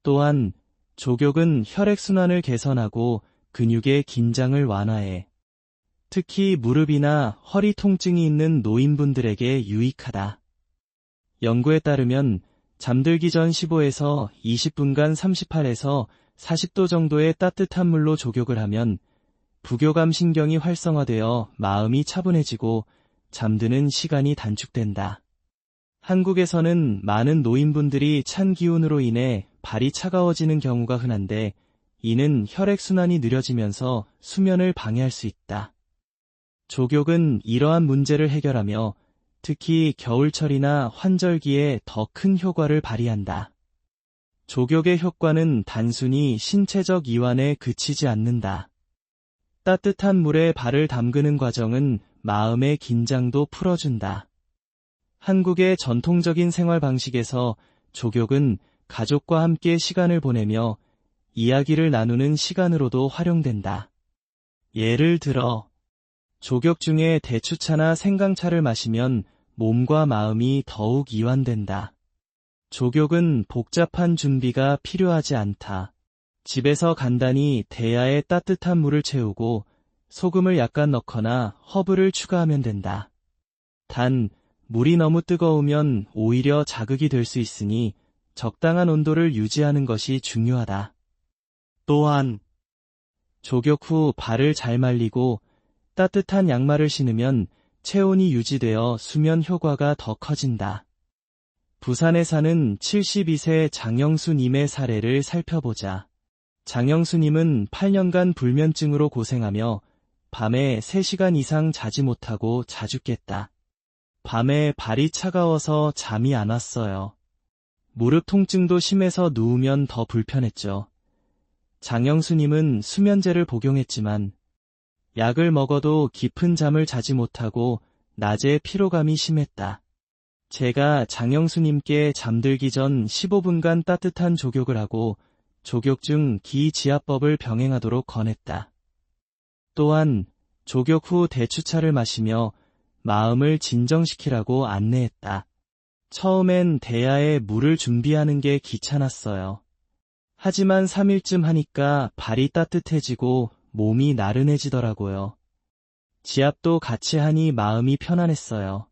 또한 족욕은 혈액순환을 개선하고 근육의 긴장을 완화해 특히 무릎이나 허리 통증이 있는 노인분들에게 유익하다. 연구에 따르면 잠들기 전 15에서 20분간 38에서 40도 정도의 따뜻한 물로 족욕을 하면 부교감 신경이 활성화되어 마음이 차분해지고 잠드는 시간이 단축된다. 한국에서는 많은 노인분들이 찬 기운으로 인해 발이 차가워지는 경우가 흔한데 이는 혈액순환이 느려지면서 수면을 방해할 수 있다. 족욕은 이러한 문제를 해결하며 특히 겨울철이나 환절기에 더 큰 효과를 발휘한다. 족욕의 효과는 단순히 신체적 이완에 그치지 않는다. 따뜻한 물에 발을 담그는 과정은 마음의 긴장도 풀어준다. 한국의 전통적인 생활 방식에서 족욕은 가족과 함께 시간을 보내며 이야기를 나누는 시간으로도 활용된다. 예를 들어, 족욕 중에 대추차나 생강차를 마시면 몸과 마음이 더욱 이완된다. 족욕은 복잡한 준비가 필요하지 않다. 집에서 간단히 대야에 따뜻한 물을 채우고 소금을 약간 넣거나 허브를 추가하면 된다. 단, 물이 너무 뜨거우면 오히려 자극이 될 수 있으니 적당한 온도를 유지하는 것이 중요하다. 또한, 족욕 후 발을 잘 말리고 따뜻한 양말을 신으면 체온이 유지되어 수면 효과가 더 커진다. 부산에 사는 72세 장영수님의 사례를 살펴보자. 장영수님은 8년간 불면증으로 고생하며 밤에 3시간 이상 자지 못하고 자주 깼다. 밤에 발이 차가워서 잠이 안 왔어요. 무릎 통증도 심해서 누우면 더 불편했죠. 장영수님은 수면제를 복용했지만 약을 먹어도 깊은 잠을 자지 못하고 낮에 피로감이 심했다. 제가 장영수님께 잠들기 전 15분간 따뜻한 족욕을 하고 족욕 중 기지압법을 병행하도록 권했다. 또한 족욕 후 대추차를 마시며 마음을 진정시키라고 안내했다. 처음엔 대야에 물을 준비하는 게 귀찮았어요. 하지만 3일쯤 하니까 발이 따뜻해지고 몸이 나른해지더라고요. 지압도 같이 하니 마음이 편안했어요.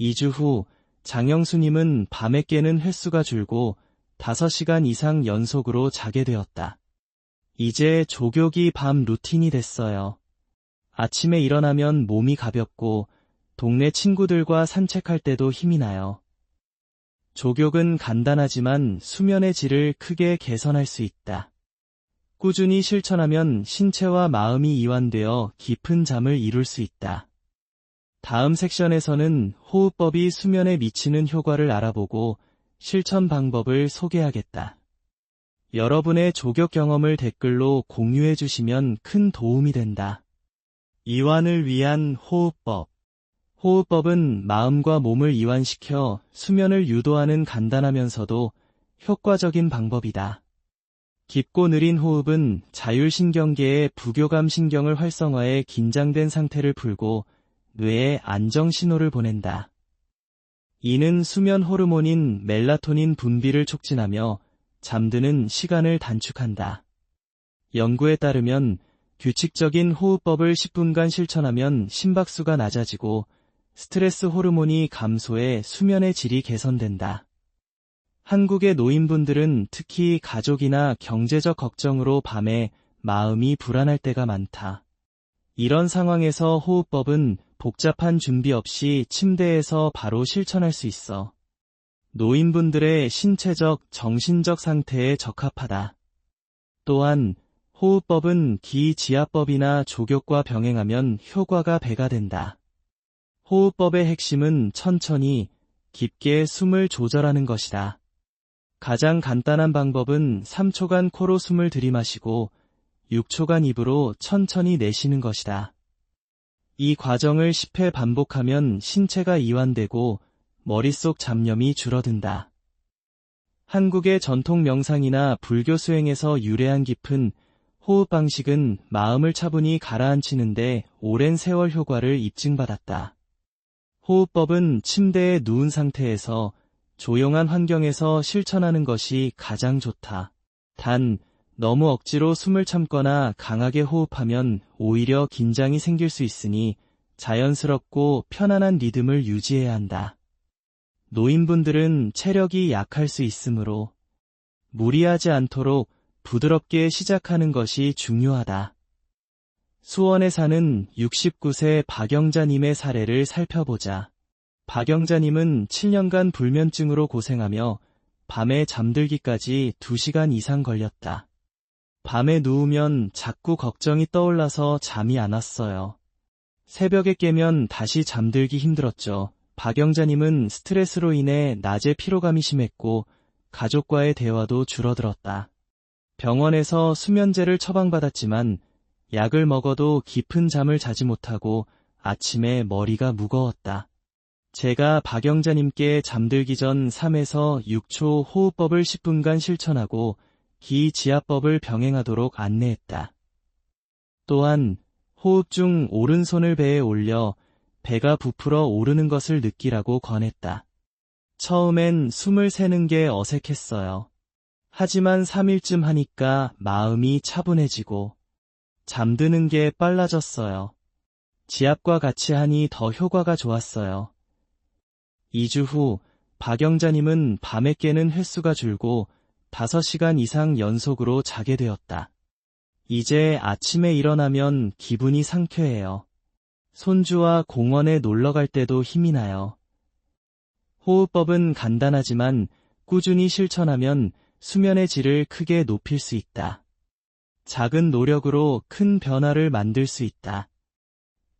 2주 후 장영수님은 밤에 깨는 횟수가 줄고 5시간 이상 연속으로 자게 되었다. 이제 족욕이 밤 루틴이 됐어요. 아침에 일어나면 몸이 가볍고 동네 친구들과 산책할 때도 힘이 나요. 족욕은 간단하지만 수면의 질을 크게 개선할 수 있다. 꾸준히 실천하면 신체와 마음이 이완되어 깊은 잠을 이룰 수 있다. 다음 섹션에서는 호흡법이 수면에 미치는 효과를 알아보고 실천 방법을 소개하겠다. 여러분의 족욕 경험을 댓글로 공유해 주시면 큰 도움이 된다. 이완을 위한 호흡법. 호흡법은 마음과 몸을 이완시켜 수면을 유도하는 간단하면서도 효과적인 방법이다. 깊고 느린 호흡은 자율신경계의 부교감 신경을 활성화해 긴장된 상태를 풀고 뇌에 안정 신호를 보낸다. 이는 수면 호르몬인 멜라토닌 분비를 촉진하며 잠드는 시간을 단축한다. 연구에 따르면 규칙적인 호흡법을 10분간 실천하면 심박수가 낮아지고 스트레스 호르몬이 감소해 수면의 질이 개선된다. 한국의 노인분들은 특히 가족이나 경제적 걱정으로 밤에 마음이 불안할 때가 많다. 이런 상황에서 호흡법은 복잡한 준비 없이 침대에서 바로 실천할 수 있어 노인분들의 신체적, 정신적 상태에 적합하다. 또한 호흡법은 기지압법이나 족욕과 병행하면 효과가 배가 된다. 호흡법의 핵심은 천천히, 깊게 숨을 조절하는 것이다. 가장 간단한 방법은 3초간 코로 숨을 들이마시고 6초간 입으로 천천히 내쉬는 것이다. 이 과정을 10회 반복하면 신체가 이완되고 머릿속 잡념이 줄어든다. 한국의 전통 명상이나 불교 수행에서 유래한 깊은 호흡 방식은 마음을 차분히 가라앉히는데 오랜 세월 효과를 입증받았다. 호흡법은 침대에 누운 상태에서 조용한 환경에서 실천하는 것이 가장 좋다. 단, 너무 억지로 숨을 참거나 강하게 호흡하면 오히려 긴장이 생길 수 있으니 자연스럽고 편안한 리듬을 유지해야 한다. 노인분들은 체력이 약할 수 있으므로 무리하지 않도록 부드럽게 시작하는 것이 중요하다. 수원에 사는 69세 박영자님의 사례를 살펴보자. 박영자님은 7년간 불면증으로 고생하며 밤에 잠들기까지 2시간 이상 걸렸다. 밤에 누우면 자꾸 걱정이 떠올라서 잠이 안 왔어요. 새벽에 깨면 다시 잠들기 힘들었죠. 박영자님은 스트레스로 인해 낮에 피로감이 심했고 가족과의 대화도 줄어들었다. 병원에서 수면제를 처방받았지만 약을 먹어도 깊은 잠을 자지 못하고 아침에 머리가 무거웠다. 제가 박영자님께 잠들기 전 3에서 6초 호흡법을 10분간 실천하고 기지압법을 병행하도록 안내했다. 또한 호흡 중 오른손을 배에 올려 배가 부풀어 오르는 것을 느끼라고 권했다. 처음엔 숨을 새는 게 어색했어요. 하지만 3일쯤 하니까 마음이 차분해지고 잠드는 게 빨라졌어요. 지압과 같이 하니 더 효과가 좋았어요. 2주 후 박영자님은 밤에 깨는 횟수가 줄고 5시간 이상 연속으로 자게 되었다. 이제 아침에 일어나면 기분이 상쾌해요. 손주와 공원에 놀러 갈 때도 힘이 나요. 호흡법은 간단하지만 꾸준히 실천하면 수면의 질을 크게 높일 수 있다. 작은 노력으로 큰 변화를 만들 수 있다.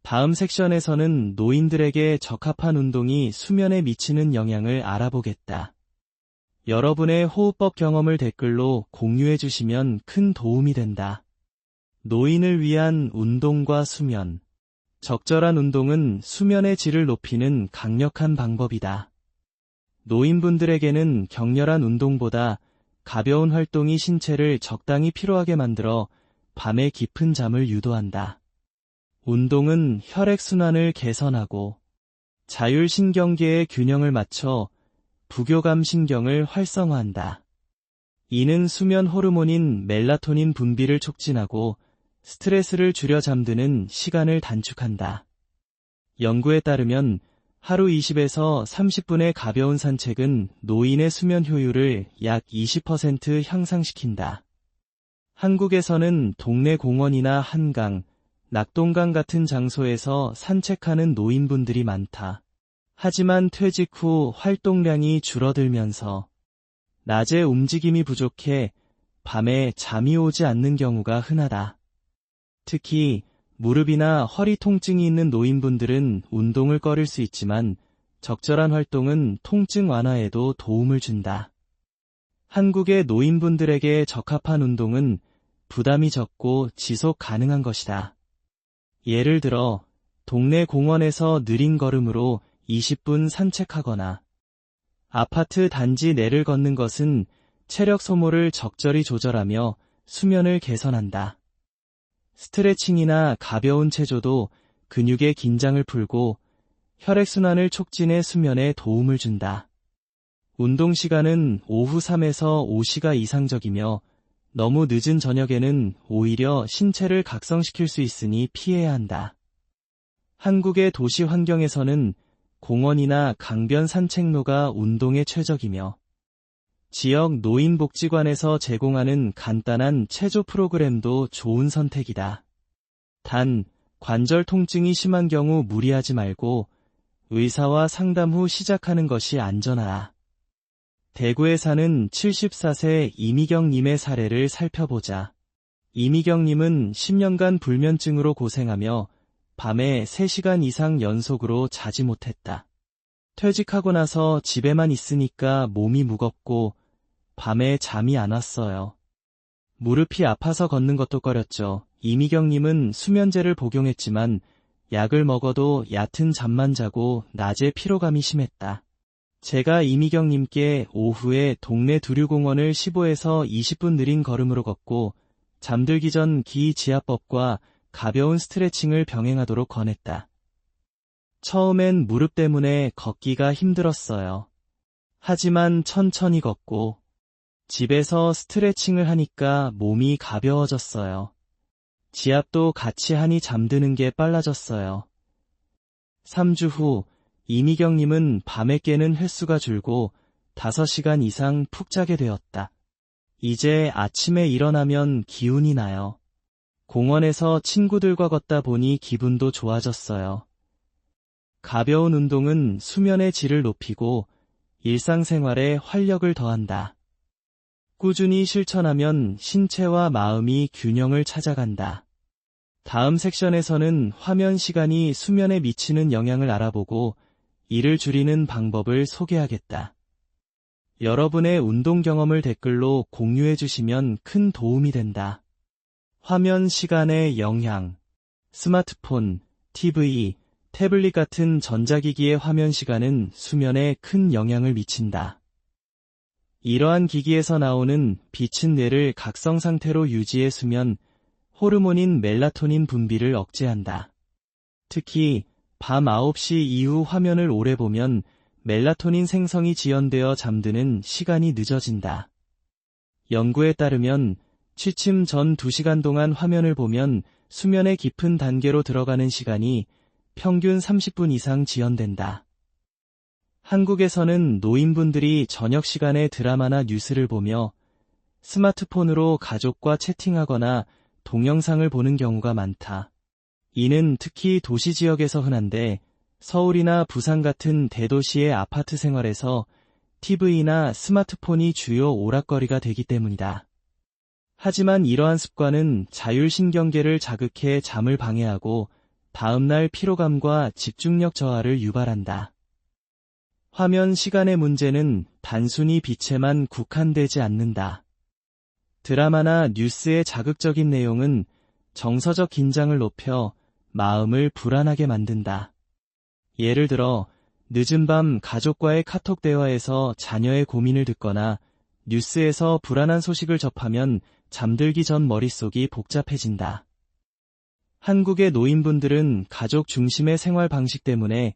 다음 섹션에서는 노인들에게 적합한 운동이 수면에 미치는 영향을 알아보겠다. 여러분의 호흡법 경험을 댓글로 공유해 주시면 큰 도움이 된다. 노인을 위한 운동과 수면. 적절한 운동은 수면의 질을 높이는 강력한 방법이다. 노인분들에게는 격렬한 운동보다 가벼운 활동이 신체를 적당히 피로하게 만들어 밤에 깊은 잠을 유도한다. 운동은 혈액순환을 개선하고 자율신경계의 균형을 맞춰 부교감신경을 활성화한다. 이는 수면 호르몬인 멜라토닌 분비를 촉진하고 스트레스를 줄여 잠드는 시간을 단축한다. 연구에 따르면 하루 20에서 30분의 가벼운 산책은 노인의 수면 효율을 약 20% 향상시킨다. 한국에서는 동네 공원이나 한강, 낙동강 같은 장소에서 산책하는 노인분들이 많다. 하지만 퇴직 후 활동량이 줄어들면서 낮에 움직임이 부족해 밤에 잠이 오지 않는 경우가 흔하다. 특히 무릎이나 허리 통증이 있는 노인분들은 운동을 꺼릴 수 있지만 적절한 활동은 통증 완화에도 도움을 준다. 한국의 노인분들에게 적합한 운동은 부담이 적고 지속 가능한 것이다. 예를 들어 동네 공원에서 느린 걸음으로 20분 산책하거나 아파트 단지 내를 걷는 것은 체력 소모를 적절히 조절하며 수면을 개선한다. 스트레칭이나 가벼운 체조도 근육의 긴장을 풀고 혈액순환을 촉진해 수면에 도움을 준다. 운동 시간은 오후 3에서 5시가 이상적이며 너무 늦은 저녁에는 오히려 신체를 각성시킬 수 있으니 피해야 한다. 한국의 도시 환경에서는 공원이나 강변 산책로가 운동에 최적이며 지역 노인복지관에서 제공하는 간단한 체조 프로그램도 좋은 선택이다. 단, 관절 통증이 심한 경우 무리하지 말고 의사와 상담 후 시작하는 것이 안전하다. 대구에 사는 74세 이미경님의 사례를 살펴보자. 이미경님은 10년간 불면증으로 고생하며 밤에 3시간 이상 연속으로 자지 못했다. 퇴직하고 나서 집에만 있으니까 몸이 무겁고 밤에 잠이 안 왔어요. 무릎이 아파서 걷는 것도 꺼렸죠. 이미경님은 수면제를 복용했지만 약을 먹어도 얕은 잠만 자고 낮에 피로감이 심했다. 제가 이미경님께 오후에 동네 두류공원을 15에서 20분 느린 걸음으로 걷고 잠들기 전 기지압법과 가벼운 스트레칭을 병행하도록 권했다. 처음엔 무릎 때문에 걷기가 힘들었어요. 하지만 천천히 걷고 집에서 스트레칭을 하니까 몸이 가벼워졌어요. 지압도 같이 하니 잠드는 게 빨라졌어요. 3주 후 이미경님은 밤에 깨는 횟수가 줄고 5시간 이상 푹 자게 되었다. 이제 아침에 일어나면 기운이 나요. 공원에서 친구들과 걷다 보니 기분도 좋아졌어요. 가벼운 운동은 수면의 질을 높이고 일상생활에 활력을 더한다. 꾸준히 실천하면 신체와 마음이 균형을 찾아간다. 다음 섹션에서는 화면 시간이 수면에 미치는 영향을 알아보고 이를 줄이는 방법을 소개하겠다. 여러분의 운동 경험을 댓글로 공유해 주시면 큰 도움이 된다. 화면 시간의 영향. 스마트폰, TV, 태블릿 같은 전자기기의 화면 시간은 수면에 큰 영향을 미친다. 이러한 기기에서 나오는 빛은 뇌를 각성 상태로 유지해 수면, 호르몬인 멜라토닌 분비를 억제한다. 특히 밤 9시 이후 화면을 오래 보면 멜라토닌 생성이 지연되어 잠드는 시간이 늦어진다. 연구에 따르면 취침 전 2시간 동안 화면을 보면 수면의 깊은 단계로 들어가는 시간이 평균 30분 이상 지연된다. 한국에서는 노인분들이 저녁 시간에 드라마나 뉴스를 보며 스마트폰으로 가족과 채팅하거나 동영상을 보는 경우가 많다. 이는 특히 도시 지역에서 흔한데 서울이나 부산 같은 대도시의 아파트 생활에서 TV나 스마트폰이 주요 오락거리가 되기 때문이다. 하지만 이러한 습관은 자율신경계를 자극해 잠을 방해하고 다음날 피로감과 집중력 저하를 유발한다. 화면 시간의 문제는 단순히 빛에만 국한되지 않는다. 드라마나 뉴스의 자극적인 내용은 정서적 긴장을 높여 마음을 불안하게 만든다. 예를 들어 늦은 밤 가족과의 카톡 대화에서 자녀의 고민을 듣거나 뉴스에서 불안한 소식을 접하면 잠들기 전 머릿속이 복잡해진다. 한국의 노인분들은 가족 중심의 생활 방식 때문에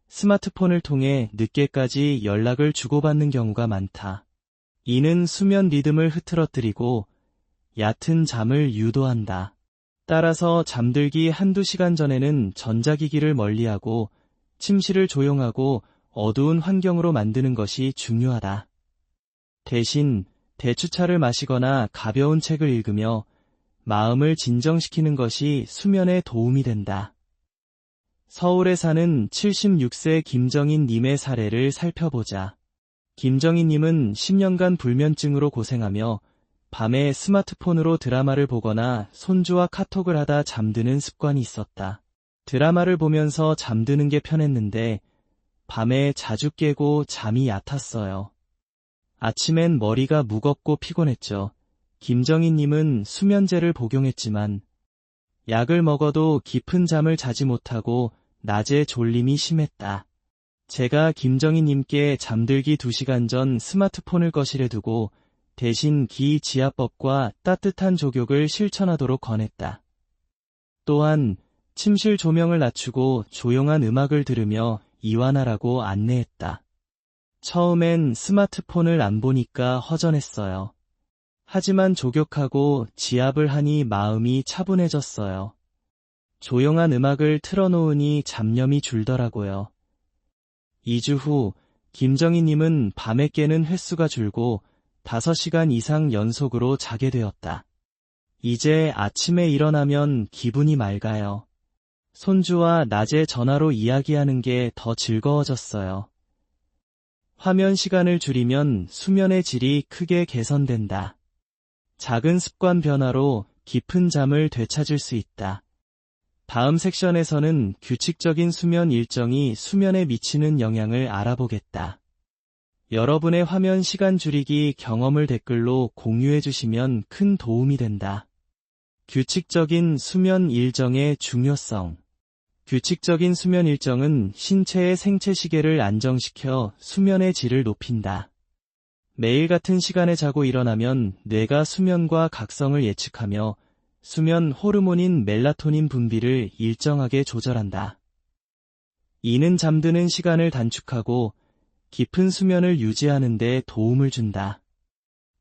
스마트폰을 통해 늦게까지 연락을 주고받는 경우가 많다. 이는 수면 리듬을 흐트러뜨리고 얕은 잠을 유도한다. 따라서 잠들기 한두 시간 전에는 전자기기를 멀리하고 침실을 조용하고 어두운 환경으로 만드는 것이 중요하다. 대신 대추차를 마시거나 가벼운 책을 읽으며 마음을 진정시키는 것이 수면에 도움이 된다. 서울에 사는 76세 김정인 님의 사례를 살펴보자. 김정인 님은 10년간 불면증으로 고생하며 밤에 스마트폰으로 드라마를 보거나 손주와 카톡을 하다 잠드는 습관이 있었다. 드라마를 보면서 잠드는 게 편했는데 밤에 자주 깨고 잠이 얕았어요. 아침엔 머리가 무겁고 피곤했죠. 김정인 님은 수면제를 복용했지만 약을 먹어도 깊은 잠을 자지 못하고 낮에 졸림이 심했다. 제가 김정인 님께 잠들기 2시간 전 스마트폰을 거실에 두고 대신 기지압법과 따뜻한 족욕을 실천하도록 권했다. 또한 침실 조명을 낮추고 조용한 음악을 들으며 이완하라고 안내했다. 처음엔 스마트폰을 안 보니까 허전했어요. 하지만 족욕하고 지압을 하니 마음이 차분해졌어요. 조용한 음악을 틀어놓으니 잡념이 줄더라고요. 2주 후 김정인 님은 밤에 깨는 횟수가 줄고 5시간 이상 연속으로 자게 되었다. 이제 아침에 일어나면 기분이 맑아요. 손주와 낮에 전화로 이야기하는 게 더 즐거워졌어요. 화면 시간을 줄이면 수면의 질이 크게 개선된다. 작은 습관 변화로 깊은 잠을 되찾을 수 있다. 다음 섹션에서는 규칙적인 수면 일정이 수면에 미치는 영향을 알아보겠다. 여러분의 화면 시간 줄이기 경험을 댓글로 공유해 주시면 큰 도움이 된다. 규칙적인 수면 일정의 중요성. 규칙적인 수면 일정은 신체의 생체 시계를 안정시켜 수면의 질을 높인다. 매일 같은 시간에 자고 일어나면 뇌가 수면과 각성을 예측하며 수면 호르몬인 멜라토닌 분비를 일정하게 조절한다. 이는 잠드는 시간을 단축하고 깊은 수면을 유지하는 데 도움을 준다.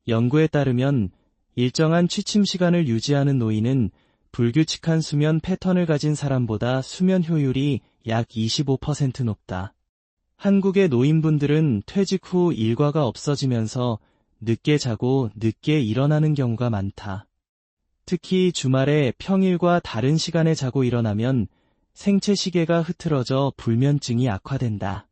연구에 따르면 일정한 취침 시간을 유지하는 노인은 불규칙한 수면 패턴을 가진 사람보다 수면 효율이 약 25% 높다. 한국의 노인분들은 퇴직 후 일과가 없어지면서 늦게 자고 늦게 일어나는 경우가 많다. 특히 주말에 평일과 다른 시간에 자고 일어나면 생체 시계가 흐트러져 불면증이 악화된다.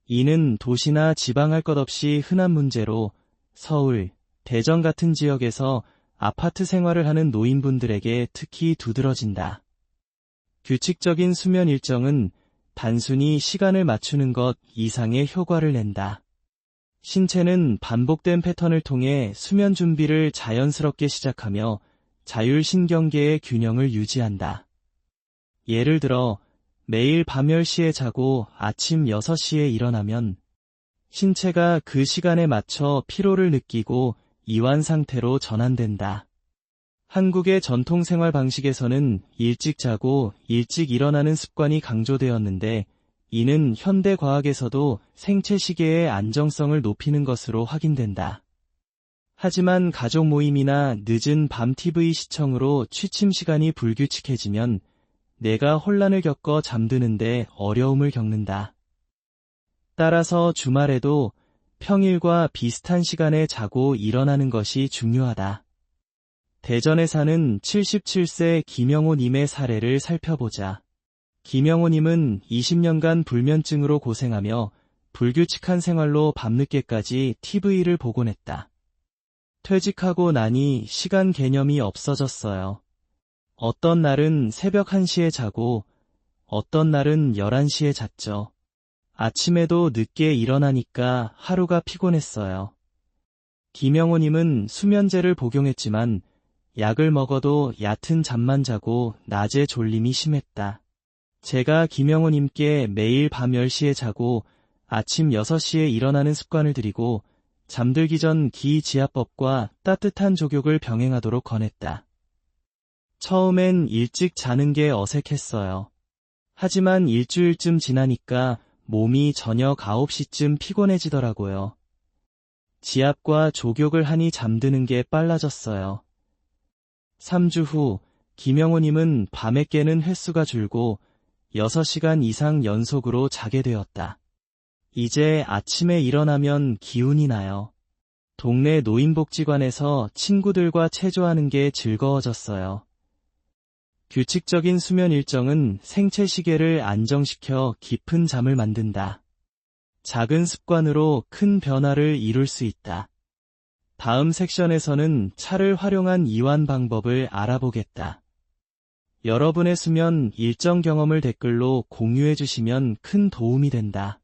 이는 도시나 지방 할 것 없이 흔한 문제로 서울, 대전 같은 지역에서 아파트 생활을 하는 노인분들에게 특히 두드러진다. 규칙적인 수면 일정은 단순히 시간을 맞추는 것 이상의 효과를 낸다. 신체는 반복된 패턴을 통해 수면 준비를 자연스럽게 시작하며 자율신경계의 균형을 유지한다. 예를 들어 매일 밤 10시에 자고 아침 6시에 일어나면 신체가 그 시간에 맞춰 피로를 느끼고 이완 상태로 전환된다. 한국의 전통 생활 방식에서는 일찍 자고 일찍 일어나는 습관이 강조되었는데, 이는 현대 과학에서도 생체 시계의 안정성을 높이는 것으로 확인된다. 하지만 가족 모임이나 늦은 밤 TV 시청으로 취침 시간이 불규칙해지면 뇌가 혼란을 겪어 잠드는데 어려움을 겪는다. 따라서 주말에도 평일과 비슷한 시간에 자고 일어나는 것이 중요하다. 대전에 사는 77세 김영호님의 사례를 살펴보자. 김영호님은 20년간 불면증으로 고생하며 불규칙한 생활로 밤늦게까지 TV를 보곤 했다. 퇴직하고 나니 시간 개념이 없어졌어요. 어떤 날은 새벽 1시에 자고 어떤 날은 11시에 잤죠. 아침에도 늦게 일어나니까 하루가 피곤했어요. 김영호님은 수면제를 복용했지만 약을 먹어도 얕은 잠만 자고 낮에 졸림이 심했다. 제가 김영호님께 매일 밤 10시에 자고 아침 6시에 일어나는 습관을 들이고 잠들기 전 기지압법과 따뜻한 족욕을 병행하도록 권했다. 처음엔 일찍 자는 게 어색했어요. 하지만 일주일쯤 지나니까 몸이 저녁 9시쯤 피곤해지더라고요. 지압과 족욕을 하니 잠드는 게 빨라졌어요. 3주 후 김영호님은 밤에 깨는 횟수가 줄고 6시간 이상 연속으로 자게 되었다. 이제 아침에 일어나면 기운이 나요. 동네 노인복지관에서 친구들과 체조하는 게 즐거워졌어요. 규칙적인 수면 일정은 생체 시계를 안정시켜 깊은 잠을 만든다. 작은 습관으로 큰 변화를 이룰 수 있다. 다음 섹션에서는 차를 활용한 이완 방법을 알아보겠다. 여러분의 수면 일정 경험을 댓글로 공유해 주시면 큰 도움이 된다.